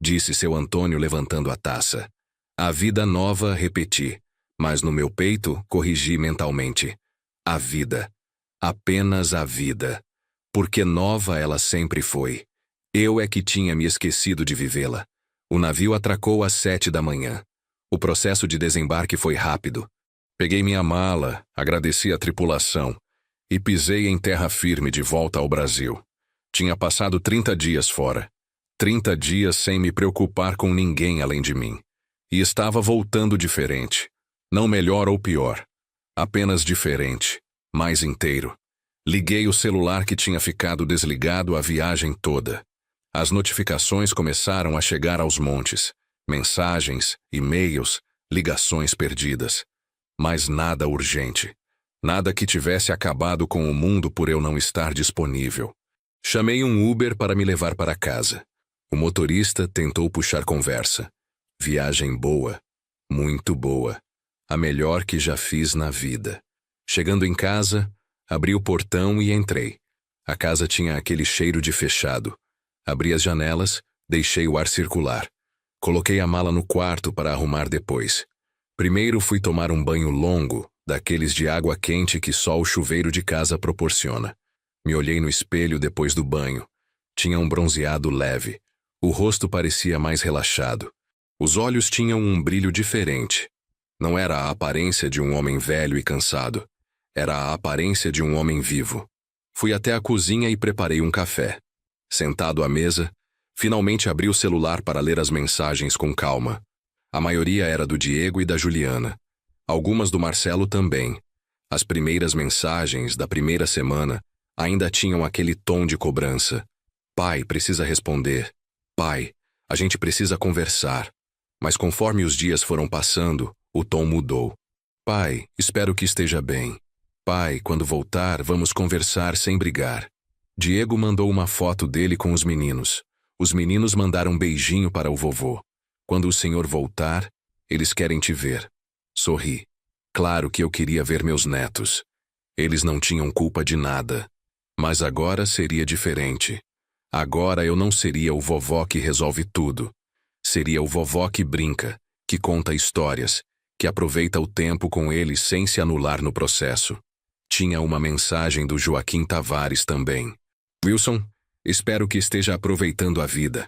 disse seu Antônio levantando a taça. A vida nova, repeti, mas no meu peito corrigi mentalmente. A vida. Apenas a vida. Porque nova ela sempre foi. Eu é que tinha me esquecido de vivê-la. O navio atracou às 7 da manhã. O processo de desembarque foi rápido. Peguei minha mala, agradeci a tripulação e pisei em terra firme de volta ao Brasil. Tinha passado 30 dias fora. 30 dias sem me preocupar com ninguém além de mim. E estava voltando diferente. Não melhor ou pior. Apenas diferente. Mais inteiro. Liguei o celular que tinha ficado desligado a viagem toda. As notificações começaram a chegar aos montes. Mensagens, e-mails, ligações perdidas. Mas nada urgente. Nada que tivesse acabado com o mundo por eu não estar disponível. Chamei um Uber para me levar para casa. O motorista tentou puxar conversa. Viagem boa. Muito boa. A melhor que já fiz na vida. Chegando em casa, abri o portão e entrei. A casa tinha aquele cheiro de fechado. Abri as janelas, deixei o ar circular. Coloquei a mala no quarto para arrumar depois. Primeiro fui tomar um banho longo, daqueles de água quente que só o chuveiro de casa proporciona. Me olhei no espelho depois do banho. Tinha um bronzeado leve. O rosto parecia mais relaxado. Os olhos tinham um brilho diferente. Não era a aparência de um homem velho e cansado. Era a aparência de um homem vivo. Fui até a cozinha e preparei um café. Sentado à mesa, finalmente abri o celular para ler as mensagens com calma. A maioria era do Diego e da Juliana. Algumas do Marcelo também. As primeiras mensagens da primeira semana ainda tinham aquele tom de cobrança. Pai, precisa responder. Pai, a gente precisa conversar. Mas conforme os dias foram passando, o tom mudou. Pai, espero que esteja bem. Pai, quando voltar, vamos conversar sem brigar. Diego mandou uma foto dele com os meninos. Os meninos mandaram um beijinho para o vovô. Quando o senhor voltar, eles querem te ver. Sorri. Claro que eu queria ver meus netos. Eles não tinham culpa de nada. Mas agora seria diferente. Agora eu não seria o vovó que resolve tudo. Seria o vovó que brinca, que conta histórias, que aproveita o tempo com eles sem se anular no processo. Tinha uma mensagem do Joaquim Tavares também. Wilson, espero que esteja aproveitando a vida.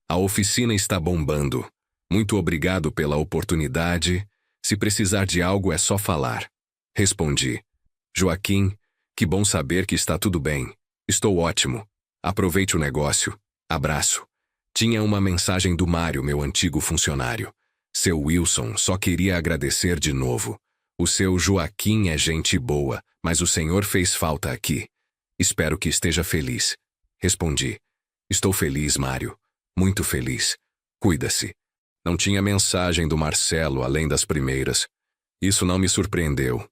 A oficina está bombando. Muito obrigado pela oportunidade. Se precisar de algo é só falar. Respondi. Joaquim, Que bom saber que está tudo bem. Estou ótimo. Aproveite o negócio. Abraço. Tinha uma mensagem do Mário, meu antigo funcionário. Seu Wilson só queria agradecer de novo. O seu Joaquim é gente boa, mas o senhor fez falta aqui. Espero que esteja feliz. Respondi. Estou feliz, Mário. Muito feliz. Cuida-se. Não tinha mensagem do Marcelo além das primeiras. Isso não me surpreendeu.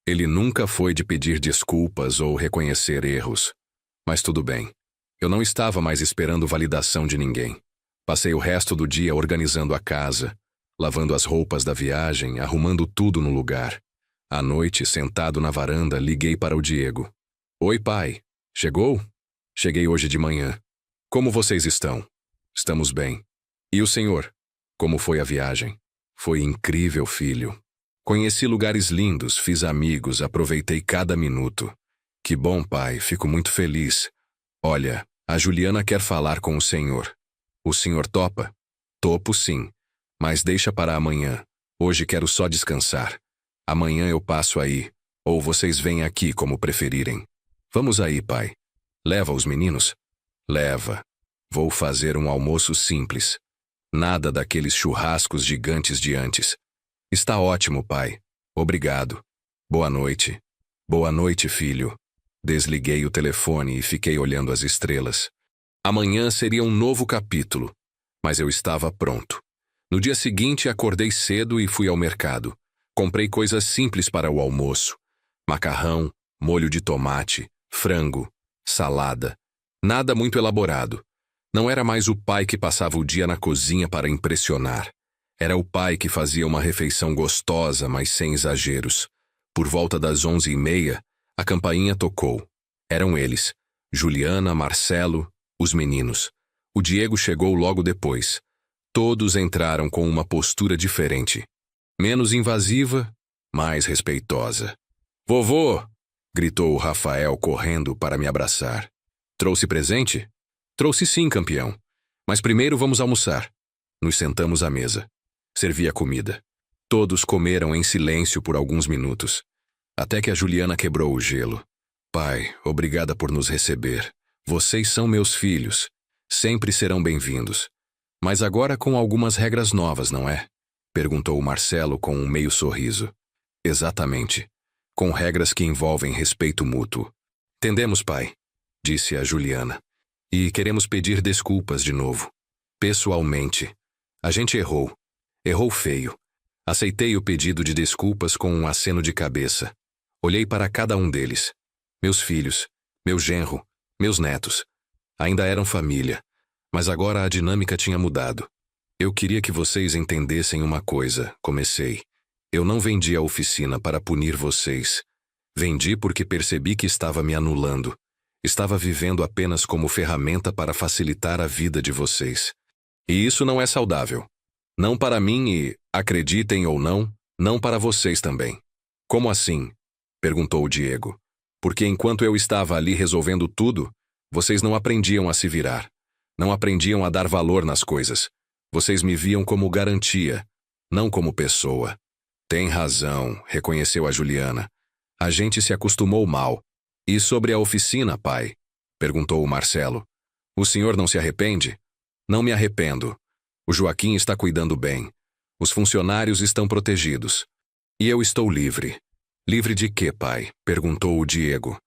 Ele nunca foi de pedir desculpas ou reconhecer erros. Mas tudo bem. Eu não estava mais esperando validação de ninguém. Passei o resto do dia organizando a casa, lavando as roupas da viagem, arrumando tudo no lugar. À noite, sentado na varanda, liguei para o Diego. Oi, pai. Chegou? Cheguei hoje de manhã. Como vocês estão? Estamos bem. E o senhor? Como foi a viagem? Foi incrível, filho. Conheci lugares lindos, fiz amigos, aproveitei cada minuto. Que bom, pai, fico muito feliz. Olha, a Juliana quer falar com o senhor. O senhor topa? Topo, sim. Mas deixa para amanhã. Hoje quero só descansar. Amanhã eu passo aí, ou vocês vêm aqui como preferirem. Vamos aí, pai. Leva os meninos? Leva. Vou fazer um almoço simples. Nada daqueles churrascos gigantes de antes. Está ótimo, pai. Obrigado. Boa noite. Boa noite, filho. Desliguei o telefone e fiquei olhando as estrelas. Amanhã seria um novo capítulo, mas eu estava pronto. No dia seguinte, acordei cedo e fui ao mercado. Comprei coisas simples para o almoço. Macarrão, molho de tomate, frango, salada. Nada muito elaborado. Não era mais o pai que passava o dia na cozinha para impressionar. Era o pai que fazia uma refeição gostosa, mas sem exageros. Por volta das 11h30, a campainha tocou. Eram eles, Juliana, Marcelo, os meninos. O Diego chegou logo depois. Todos entraram com uma postura diferente. Menos invasiva, mais respeitosa. Vovô! Gritou o Rafael correndo para me abraçar. Trouxe presente? Trouxe sim, campeão. Mas primeiro vamos almoçar. Nos sentamos à mesa. Servi a comida. Todos comeram em silêncio por alguns minutos. Até que a Juliana quebrou o gelo. Pai, obrigada por nos receber. Vocês são meus filhos. Sempre serão bem-vindos. Mas agora com algumas regras novas, não é? Perguntou o Marcelo com um meio sorriso. Exatamente. Com regras que envolvem respeito mútuo. Entendemos, pai, disse a Juliana. E queremos pedir desculpas de novo. Pessoalmente. A gente errou. Errou feio. Aceitei o pedido de desculpas com um aceno de cabeça. Olhei para cada um deles. Meus filhos, meu genro, meus netos. Ainda eram família. Mas agora a dinâmica tinha mudado. Eu queria que vocês entendessem uma coisa, comecei. Eu não vendi a oficina para punir vocês. Vendi porque percebi que estava me anulando. Estava vivendo apenas como ferramenta para facilitar a vida de vocês. E isso não é saudável. Não para mim e, acreditem ou não, não para vocês também. Como assim? Perguntou o Diego. Porque enquanto eu estava ali resolvendo tudo, vocês não aprendiam a se virar. Não aprendiam a dar valor nas coisas. Vocês me viam como garantia, não como pessoa. Tem razão, reconheceu a Juliana. A gente se acostumou mal. E sobre a oficina, pai? Perguntou o Marcelo. O senhor não se arrepende? Não me arrependo. O Joaquim está cuidando bem. Os funcionários estão protegidos. E eu estou livre. Livre de quê, pai? Perguntou o Diego.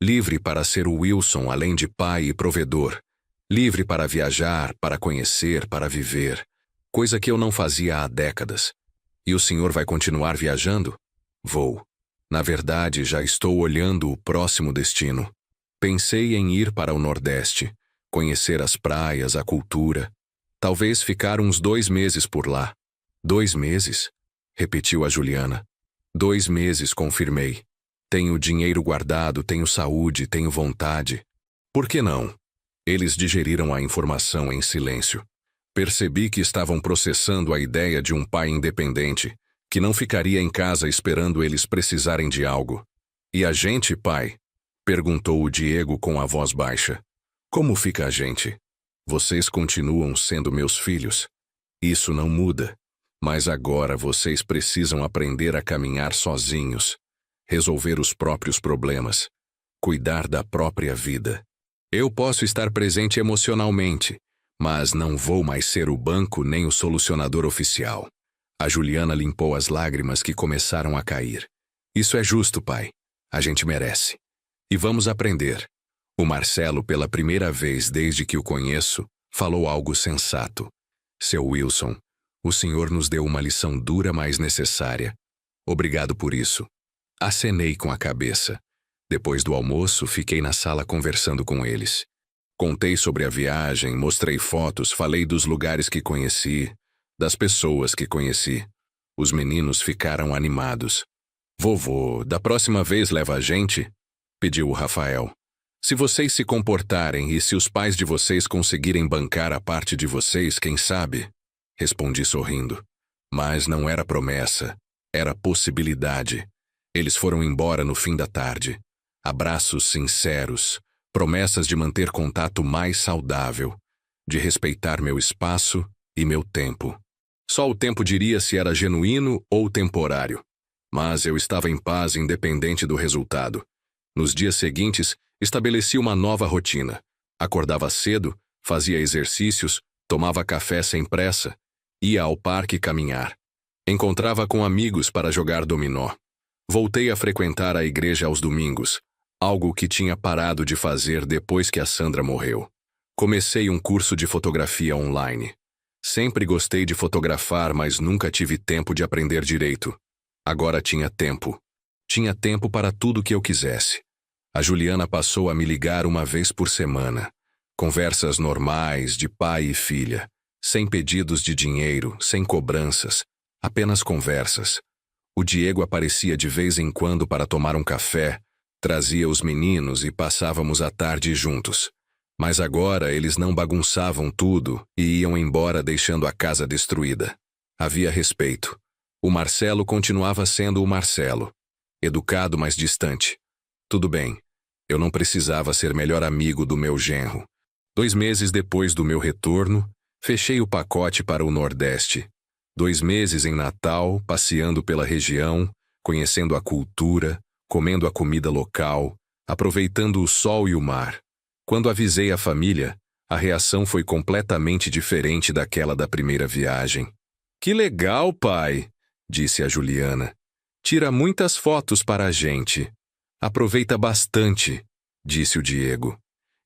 Livre para ser o Wilson, além de pai e provedor. Livre para viajar, para conhecer, para viver. Coisa que eu não fazia há décadas. E o senhor vai continuar viajando? Vou. Na verdade, já estou olhando o próximo destino. Pensei em ir para o Nordeste, conhecer as praias, a cultura. Talvez ficar uns 2 meses por lá. 2 meses? Repetiu a Juliana. 2 meses, confirmei. Tenho dinheiro guardado, tenho saúde, tenho vontade. Por que não? Eles digeriram a informação em silêncio. Percebi que estavam processando a ideia de um pai independente, que não ficaria em casa esperando eles precisarem de algo. E a gente, pai? Perguntou o Diego com a voz baixa. Como fica a gente? Vocês continuam sendo meus filhos. Isso não muda. Mas agora vocês precisam aprender a caminhar sozinhos. Resolver os próprios problemas. cuidar da própria vida. Eu posso estar presente emocionalmente, mas não vou mais ser o banco nem o solucionador oficial. A Juliana limpou as lágrimas que começaram a cair. Isso é justo, pai. A gente merece. E vamos aprender. O Marcelo, pela primeira vez desde que o conheço, falou algo sensato. Seu Wilson, o senhor nos deu uma lição dura, mas necessária. Obrigado por isso. Acenei com a cabeça. Depois do almoço, fiquei na sala conversando com eles. Contei sobre a viagem, mostrei fotos, falei dos lugares que conheci, das pessoas que conheci. Os meninos ficaram animados. Vovô, da próxima vez leva a gente? Pediu o Rafael. Se vocês se comportarem e se os pais de vocês conseguirem bancar a parte de vocês, quem sabe? Respondi sorrindo. Mas não era promessa, era possibilidade. Eles foram embora no fim da tarde. Abraços sinceros, promessas de manter contato mais saudável, de respeitar meu espaço e meu tempo. Só o tempo diria se era genuíno ou temporário. Mas eu estava em paz independente do resultado. Nos dias seguintes, estabeleci uma nova rotina. Acordava cedo, fazia exercícios, tomava café sem pressa, ia ao parque caminhar. Encontrava com amigos para jogar dominó. Voltei a frequentar a igreja aos domingos, algo que tinha parado de fazer depois que a Sandra morreu. Comecei um curso de fotografia online. Sempre gostei de fotografar, mas nunca tive tempo de aprender direito. Agora tinha tempo. Tinha tempo para tudo que eu quisesse. A Juliana passou a me ligar uma vez por semana. Conversas normais de pai e filha, sem pedidos de dinheiro, sem cobranças, apenas conversas. O Diego aparecia de vez em quando para tomar um café, trazia os meninos e passávamos a tarde juntos. Mas agora eles não bagunçavam tudo e iam embora deixando a casa destruída. Havia respeito. O Marcelo continuava sendo o Marcelo. Educado, mas distante. Tudo bem. Eu não precisava ser melhor amigo do meu genro. 2 meses depois do meu retorno, fechei o pacote para o Nordeste. 2 meses em Natal, passeando pela região, conhecendo a cultura, comendo a comida local, aproveitando o sol e o mar. Quando avisei a família, a reação foi completamente diferente daquela da primeira viagem. "Que legal, pai!" disse a Juliana. "Tira muitas fotos para a gente. Aproveita bastante", disse o Diego.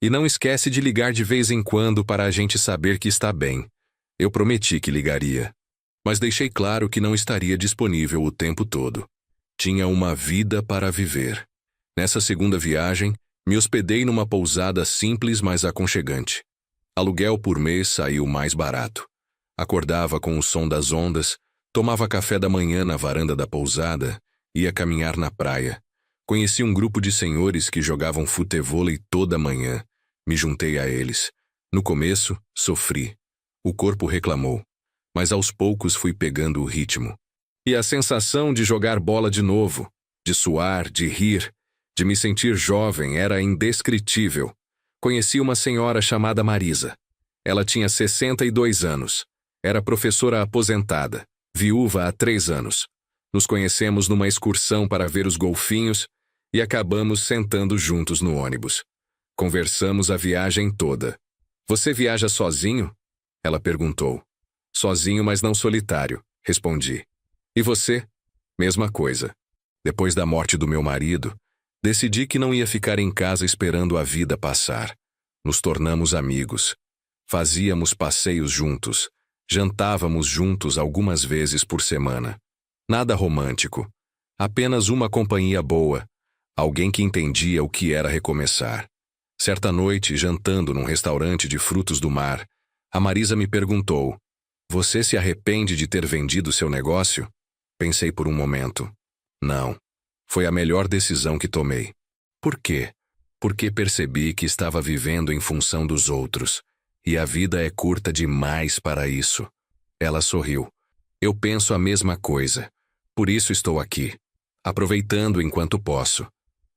"E não esquece de ligar de vez em quando para a gente saber que está bem. Eu prometi que ligaria. Mas deixei claro que não estaria disponível o tempo todo. Tinha uma vida para viver. Nessa segunda viagem, me hospedei numa pousada simples, mas aconchegante. Aluguel por mês saiu mais barato. Acordava com o som das ondas, tomava café da manhã na varanda da pousada, ia caminhar na praia. Conheci um grupo de senhores que jogavam futevôlei toda manhã. Me juntei a eles. No começo, sofri. O corpo reclamou. Mas aos poucos fui pegando o ritmo. E a sensação de jogar bola de novo, de suar, de rir, de me sentir jovem era indescritível. Conheci uma senhora chamada Marisa. Ela tinha 62 anos. Era professora aposentada, viúva há 3 anos. Nos conhecemos numa excursão para ver os golfinhos e acabamos sentando juntos no ônibus. Conversamos a viagem toda. "Você viaja sozinho?" Ela perguntou. "Sozinho, mas não solitário", respondi. "E você?" "Mesma coisa. Depois da morte do meu marido, decidi que não ia ficar em casa esperando a vida passar. Nos tornamos amigos. Fazíamos passeios juntos. Jantávamos juntos algumas vezes por semana. Nada romântico. Apenas uma companhia boa. Alguém que entendia o que era recomeçar. Certa noite, jantando num restaurante de frutos do mar, a Marisa me perguntou: "Você se arrepende de ter vendido seu negócio?" Pensei por um momento. Não. Foi a melhor decisão que tomei. Por quê? Porque percebi que estava vivendo em função dos outros. E a vida é curta demais para isso. Ela sorriu. Eu penso a mesma coisa. Por isso estou aqui. Aproveitando enquanto posso.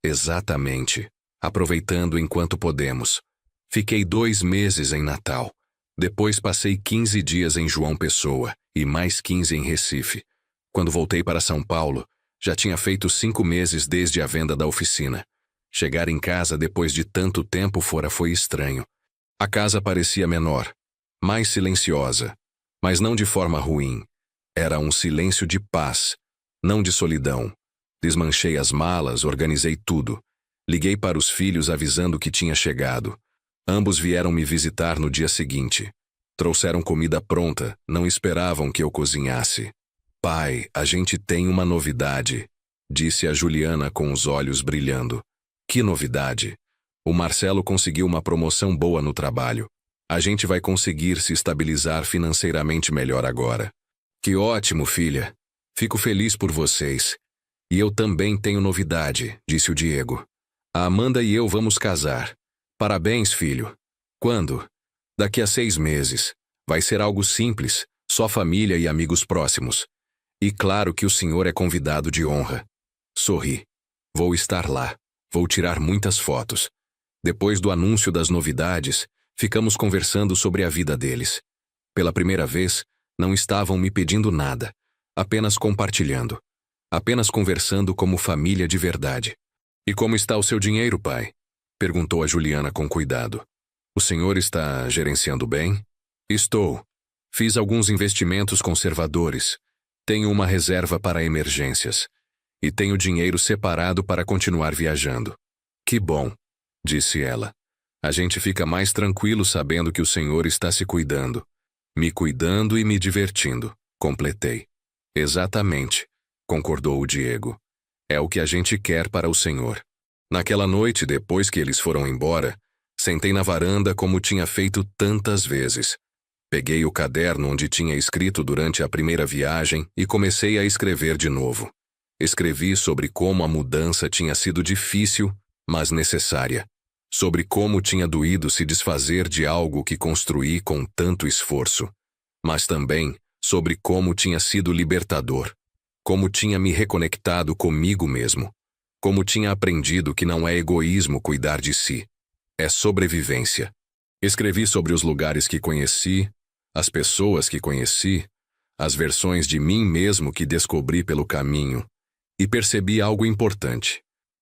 Exatamente. Aproveitando enquanto podemos. Fiquei 2 meses em Natal. Depois passei 15 dias em João Pessoa e mais 15 em Recife. Quando voltei para São Paulo, já tinha feito 5 meses desde a venda da oficina. Chegar em casa depois de tanto tempo fora foi estranho. A casa parecia menor, mais silenciosa, mas não de forma ruim. Era um silêncio de paz, não de solidão. Desmanchei as malas, organizei tudo. Liguei para os filhos avisando que tinha chegado. Ambos vieram me visitar no dia seguinte. Trouxeram comida pronta, não esperavam que eu cozinhasse. Pai, a gente tem uma novidade, disse a Juliana com os olhos brilhando. Que novidade? O Marcelo conseguiu uma promoção boa no trabalho. A gente vai conseguir se estabilizar financeiramente melhor agora. Que ótimo, filha. Fico feliz por vocês. E eu também tenho novidade, disse o Diego. A Amanda e eu vamos casar. Parabéns, filho. Quando? Daqui a 6 meses. Vai ser algo simples, só família e amigos próximos. E claro que o senhor é convidado de honra. Sorri. Vou estar lá. Vou tirar muitas fotos. Depois do anúncio das novidades, ficamos conversando sobre a vida deles. Pela primeira vez, não estavam me pedindo nada, apenas compartilhando. Apenas conversando como família de verdade. E como está o seu dinheiro, pai? Perguntou a Juliana com cuidado. O senhor está gerenciando bem? Estou. Fiz alguns investimentos conservadores. Tenho uma reserva para emergências. E tenho dinheiro separado para continuar viajando. Que bom, disse ela. A gente fica mais tranquilo sabendo que o senhor está se cuidando. Me cuidando e me divertindo, completei. Exatamente, concordou o Diego. É o que a gente quer para o senhor. Naquela noite, depois que eles foram embora, sentei na varanda como tinha feito tantas vezes. Peguei o caderno onde tinha escrito durante a primeira viagem e comecei a escrever de novo. Escrevi sobre como a mudança tinha sido difícil, mas necessária. Sobre como tinha doído se desfazer de algo que construí com tanto esforço. Mas também sobre como tinha sido libertador. Como tinha me reconectado comigo mesmo. Como tinha aprendido que não é egoísmo cuidar de si. É sobrevivência. Escrevi sobre os lugares que conheci, as pessoas que conheci, as versões de mim mesmo que descobri pelo caminho. E percebi algo importante.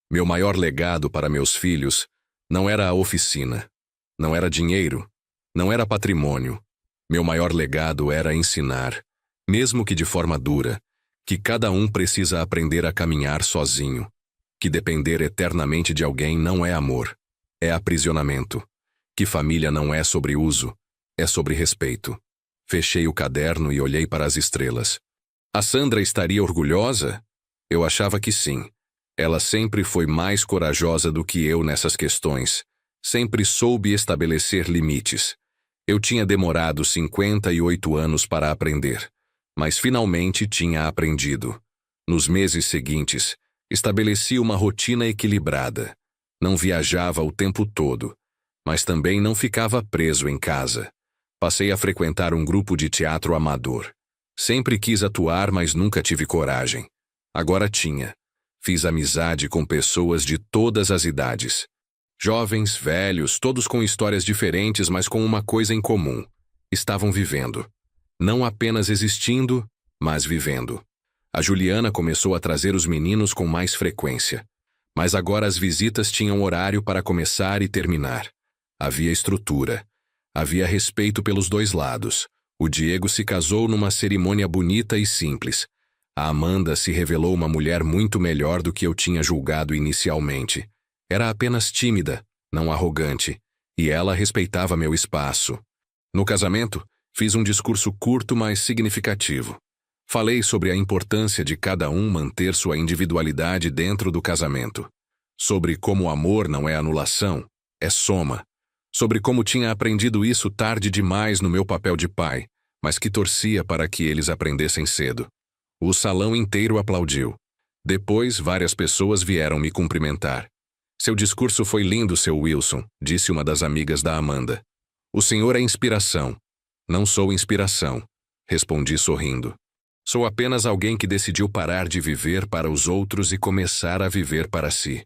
Meu maior legado para meus filhos não era a oficina, não era dinheiro, não era patrimônio. Meu maior legado era ensinar, mesmo que de forma dura, que cada um precisa aprender a caminhar sozinho, que depender eternamente de alguém não é amor, é aprisionamento, que família não é sobre uso, é sobre respeito. Fechei o caderno e olhei para as estrelas. A Sandra estaria orgulhosa? Eu achava que sim. Ela sempre foi mais corajosa do que eu nessas questões. Sempre soube estabelecer limites. Eu tinha demorado 58 anos para aprender, mas finalmente tinha aprendido. Nos meses seguintes, estabeleci uma rotina equilibrada. Não viajava o tempo todo, mas também não ficava preso em casa. Passei a frequentar um grupo de teatro amador. Sempre quis atuar, mas nunca tive coragem. Agora tinha. Fiz amizade com pessoas de todas as idades. Jovens, velhos, todos com histórias diferentes, mas com uma coisa em comum. Estavam vivendo. Não apenas existindo, mas vivendo. A Juliana começou a trazer os meninos com mais frequência. Mas agora as visitas tinham horário para começar e terminar. Havia estrutura. Havia respeito pelos dois lados. O Diego se casou numa cerimônia bonita e simples. A Amanda se revelou uma mulher muito melhor do que eu tinha julgado inicialmente. Era apenas tímida, não arrogante, e ela respeitava meu espaço. No casamento, fiz um discurso curto, mas significativo. Falei sobre a importância de cada um manter sua individualidade dentro do casamento. Sobre como o amor não é anulação, é soma. Sobre como tinha aprendido isso tarde demais no meu papel de pai, mas que torcia para que eles aprendessem cedo. O salão inteiro aplaudiu. Depois, várias pessoas vieram me cumprimentar. Seu discurso foi lindo, seu Wilson, disse uma das amigas da Amanda. O senhor é inspiração. Não sou inspiração, respondi sorrindo. Sou apenas alguém que decidiu parar de viver para os outros e começar a viver para si.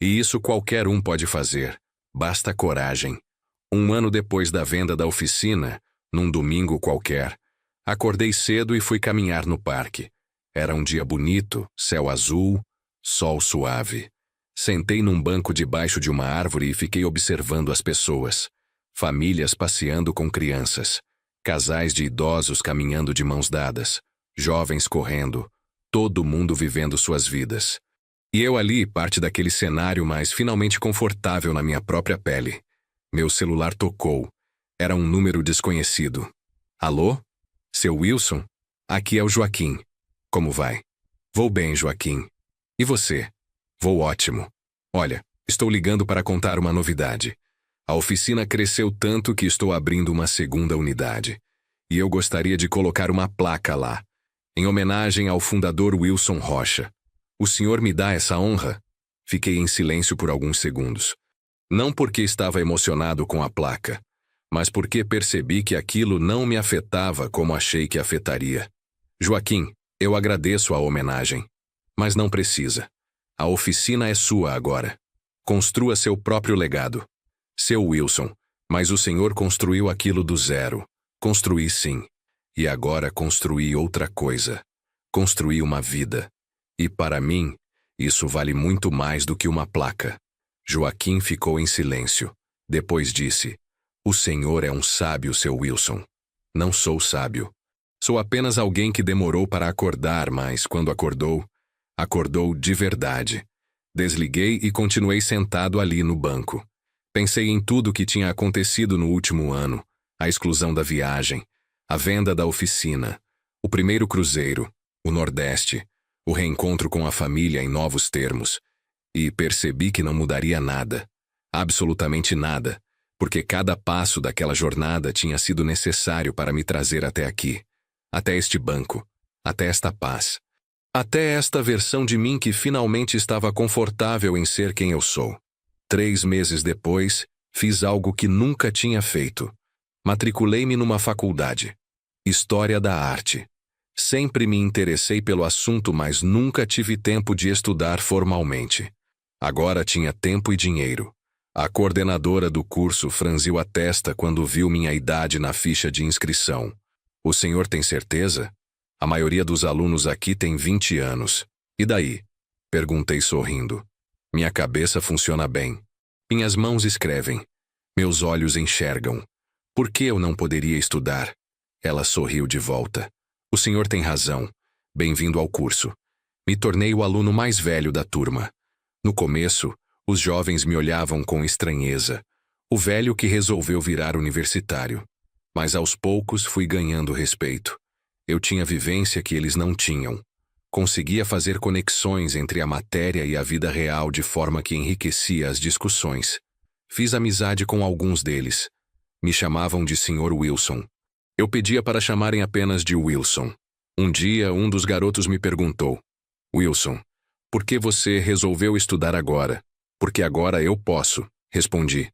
E isso qualquer um pode fazer. Basta coragem. 1 ano depois da venda da oficina, num domingo qualquer, acordei cedo e fui caminhar no parque. Era um dia bonito, céu azul, sol suave. Sentei num banco debaixo de uma árvore e fiquei observando as pessoas. Famílias passeando com crianças. Casais de idosos caminhando de mãos dadas. Jovens correndo. Todo mundo vivendo suas vidas. E eu ali, parte daquele cenário, mas finalmente confortável na minha própria pele. Meu celular tocou. Era um número desconhecido. Alô? Seu Wilson? Aqui é o Joaquim. Como vai? Vou bem, Joaquim. E você? Vou ótimo. Olha, estou ligando para contar uma novidade. A oficina cresceu tanto que estou abrindo uma segunda unidade. E eu gostaria de colocar uma placa lá, em homenagem ao fundador Wilson Rocha. O senhor me dá essa honra? Fiquei em silêncio por alguns segundos. Não porque estava emocionado com a placa, mas porque percebi que aquilo não me afetava como achei que afetaria. Joaquim, eu agradeço a homenagem, mas não precisa. A oficina é sua agora. Construa seu próprio legado. Seu Wilson, mas o senhor construiu aquilo do zero. Construí sim. E agora construí outra coisa. Construí uma vida. E para mim, isso vale muito mais do que uma placa. Joaquim ficou em silêncio. Depois disse: o senhor é um sábio, seu Wilson. Não sou sábio. Sou apenas alguém que demorou para acordar, mas quando acordou, acordou de verdade. Desliguei e continuei sentado ali no banco. Pensei em tudo o que tinha acontecido no último ano. A exclusão da viagem, a venda da oficina, o primeiro cruzeiro, o Nordeste, o reencontro com a família em novos termos. E percebi que não mudaria nada. Absolutamente nada. Porque cada passo daquela jornada tinha sido necessário para me trazer até aqui. Até este banco. Até esta paz. Até esta versão de mim que finalmente estava confortável em ser quem eu sou. 3 meses depois, fiz algo que nunca tinha feito. Matriculei-me numa faculdade. História da arte. Sempre me interessei pelo assunto, mas nunca tive tempo de estudar formalmente. Agora tinha tempo e dinheiro. A coordenadora do curso franziu a testa quando viu minha idade na ficha de inscrição. O senhor tem certeza? A maioria dos alunos aqui tem 20 anos. E daí? Perguntei sorrindo. Minha cabeça funciona bem. Minhas mãos escrevem. Meus olhos enxergam. Por que eu não poderia estudar? Ela sorriu de volta. O senhor tem razão. Bem-vindo ao curso. Me tornei o aluno mais velho da turma. No começo, os jovens me olhavam com estranheza. O velho que resolveu virar universitário. Mas aos poucos fui ganhando respeito. Eu tinha vivência que eles não tinham. Conseguia fazer conexões entre a matéria e a vida real de forma que enriquecia as discussões. Fiz amizade com alguns deles. Me chamavam de Sr. Wilson. Eu pedia para chamarem apenas de Wilson. Um dia, um dos garotos me perguntou: Wilson, por que você resolveu estudar agora? Porque agora eu posso, respondi.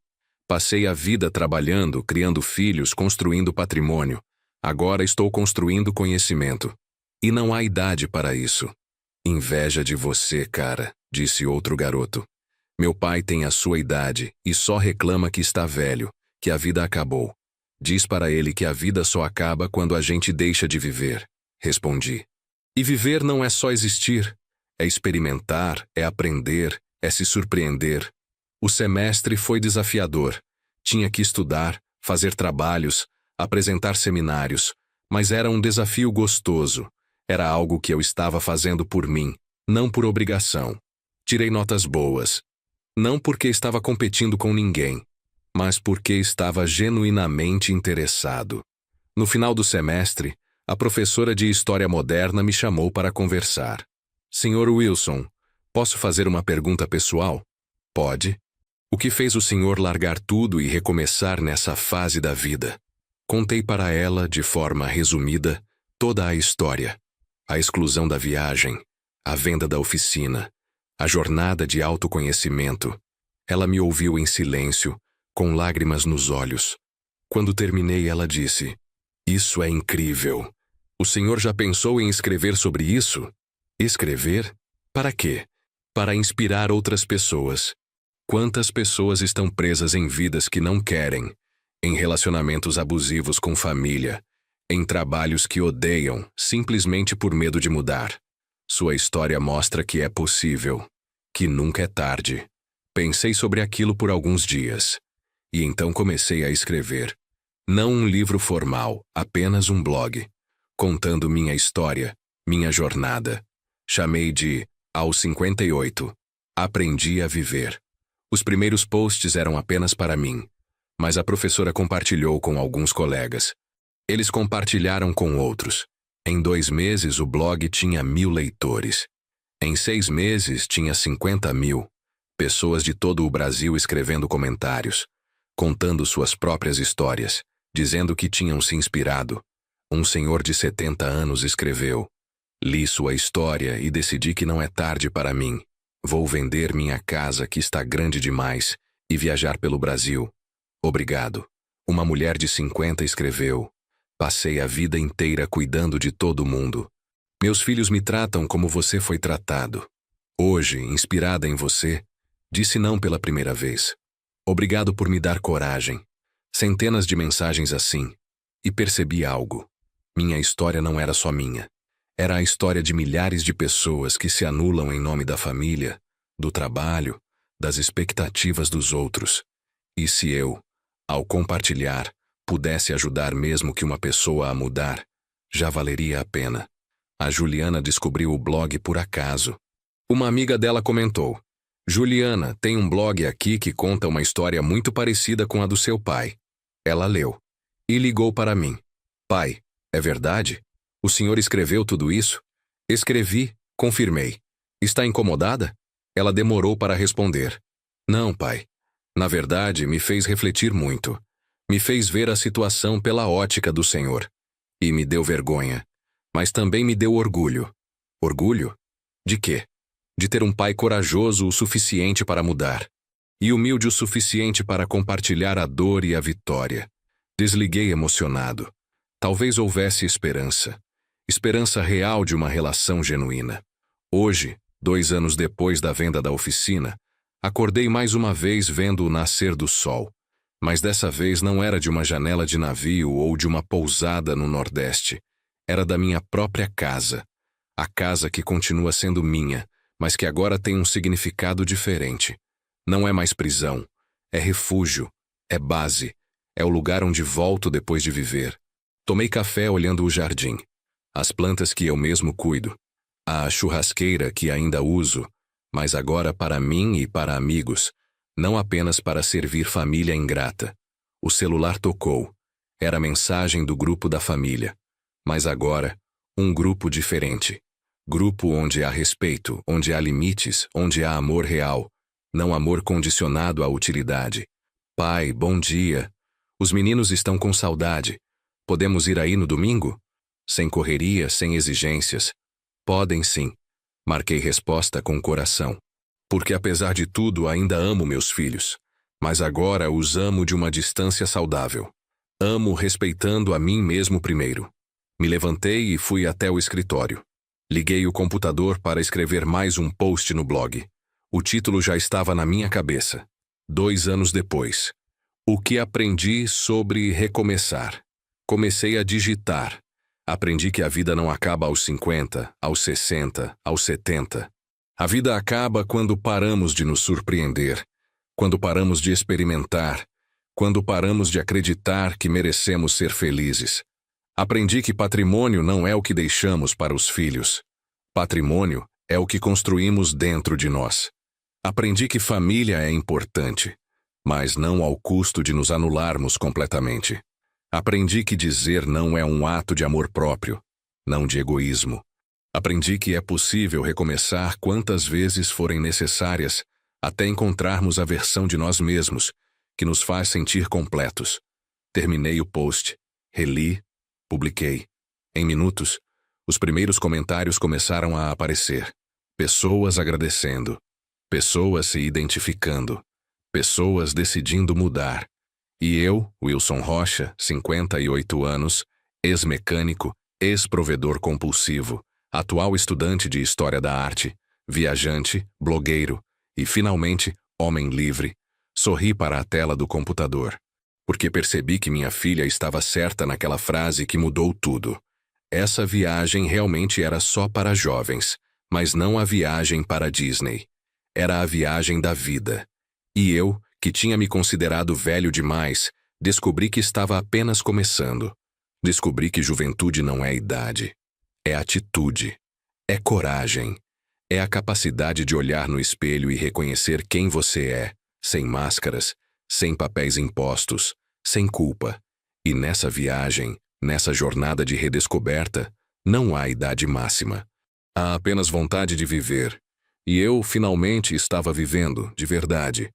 Passei a vida trabalhando, criando filhos, construindo patrimônio. Agora estou construindo conhecimento. E não há idade para isso. Inveja de você, cara, disse outro garoto. Meu pai tem a sua idade e só reclama que está velho, que a vida acabou. Diz para ele que a vida só acaba quando a gente deixa de viver, respondi. E viver não é só existir, é experimentar, é aprender, é se surpreender. O semestre foi desafiador. Tinha que estudar, fazer trabalhos, apresentar seminários, mas era um desafio gostoso. Era algo que eu estava fazendo por mim, não por obrigação. Tirei notas boas. Não porque estava competindo com ninguém, mas porque estava genuinamente interessado. No final do semestre, a professora de História Moderna me chamou para conversar. Senhor Wilson, posso fazer uma pergunta pessoal? Pode. O que fez o senhor largar tudo e recomeçar nessa fase da vida? Contei para ela, de forma resumida, toda a história. A exclusão da viagem, a venda da oficina, a jornada de autoconhecimento. Ela me ouviu em silêncio, com lágrimas nos olhos. Quando terminei, ela disse: Isso é incrível. O senhor já pensou em escrever sobre isso? Escrever? Para quê? Para inspirar outras pessoas. Quantas pessoas estão presas em vidas que não querem, em relacionamentos abusivos com família, em trabalhos que odeiam, simplesmente por medo de mudar. Sua história mostra que é possível. Que nunca é tarde. Pensei sobre aquilo por alguns dias. E então comecei a escrever. Não um livro formal, apenas um blog. Contando minha história, minha jornada. Chamei de Aos 58. Aprendi a viver. Os primeiros posts eram apenas para mim, mas a professora compartilhou com alguns colegas. Eles compartilharam com outros. Em 2 meses o blog tinha 1000 leitores. Em 6 meses tinha 50.000. Pessoas de todo o Brasil escrevendo comentários, contando suas próprias histórias, dizendo que tinham se inspirado. Um senhor de 70 anos escreveu: li sua história e decidi que não é tarde para mim. Vou vender minha casa que está grande demais e viajar pelo Brasil. Obrigado. Uma mulher de 50 escreveu: passei a vida inteira cuidando de todo mundo. Meus filhos me tratam como você foi tratado. Hoje, inspirada em você, disse não pela primeira vez. Obrigado por me dar coragem. Centenas de mensagens assim. E percebi algo. Minha história não era só minha. Era a história de milhares de pessoas que se anulam em nome da família, do trabalho, das expectativas dos outros. E se eu, ao compartilhar, pudesse ajudar mesmo que uma pessoa a mudar, já valeria a pena. A Juliana descobriu o blog por acaso. Uma amiga dela comentou: Juliana, tem um blog aqui que conta uma história muito parecida com a do seu pai. Ela leu. E ligou para mim. Pai, é verdade? O senhor escreveu tudo isso? Escrevi, confirmei. Está incomodada? Ela demorou para responder. Não, pai. Na verdade, me fez refletir muito. Me fez ver a situação pela ótica do Senhor. E me deu vergonha. Mas também me deu orgulho. Orgulho? De quê? De ter um pai corajoso o suficiente para mudar. E humilde o suficiente para compartilhar a dor e a vitória. Desliguei emocionado. Talvez houvesse esperança. Esperança real de uma relação genuína. Hoje, 2 anos depois da venda da oficina, acordei mais uma vez vendo o nascer do sol. Mas dessa vez não era de uma janela de navio ou de uma pousada no Nordeste. Era da minha própria casa. A casa que continua sendo minha, mas que agora tem um significado diferente. Não é mais prisão. É refúgio. É base. É o lugar onde volto depois de viver. Tomei café olhando o jardim. As plantas que eu mesmo cuido. A churrasqueira que ainda uso, mas agora para mim e para amigos, não apenas para servir família ingrata. O celular tocou. Era a mensagem do grupo da família. Mas agora, um grupo diferente. Grupo onde há respeito, onde há limites, onde há amor real, não amor condicionado à utilidade. Pai, bom dia. Os meninos estão com saudade. Podemos ir aí no domingo? Sem correria, sem exigências. Podem sim. Marquei resposta com o coração. Porque apesar de tudo ainda amo meus filhos. Mas agora os amo de uma distância saudável. Amo respeitando a mim mesmo primeiro. Me levantei e fui até o escritório. Liguei o computador para escrever mais um post no blog. O título já estava na minha cabeça. 2 anos depois. O que aprendi sobre recomeçar? Comecei a digitar. Aprendi que a vida não acaba aos 50, aos 60, aos 70. A vida acaba quando paramos de nos surpreender, quando paramos de experimentar, quando paramos de acreditar que merecemos ser felizes. Aprendi que patrimônio não é o que deixamos para os filhos. Patrimônio é o que construímos dentro de nós. Aprendi que família é importante, mas não ao custo de nos anularmos completamente. Aprendi que dizer não é um ato de amor próprio, não de egoísmo. Aprendi que é possível recomeçar quantas vezes forem necessárias até encontrarmos a versão de nós mesmos que nos faz sentir completos. Terminei o post, reli, publiquei. Em minutos, os primeiros comentários começaram a aparecer. Pessoas agradecendo. Pessoas se identificando. Pessoas decidindo mudar. E eu, Wilson Rocha, 58 anos, ex-mecânico, ex-provedor compulsivo, atual estudante de História da Arte, viajante, blogueiro e, finalmente, homem livre, sorri para a tela do computador. Porque percebi que minha filha estava certa naquela frase que mudou tudo. Essa viagem realmente era só para jovens, mas não a viagem para Disney. era a viagem da vida. E eu, que tinha me considerado velho demais, descobri que estava apenas começando. Descobri que juventude não é idade. É atitude. É coragem. É a capacidade de olhar no espelho e reconhecer quem você é, sem máscaras, sem papéis impostos, sem culpa. E nessa viagem, nessa jornada de redescoberta, não há idade máxima. Há apenas vontade de viver. E eu, finalmente, estava vivendo, de verdade.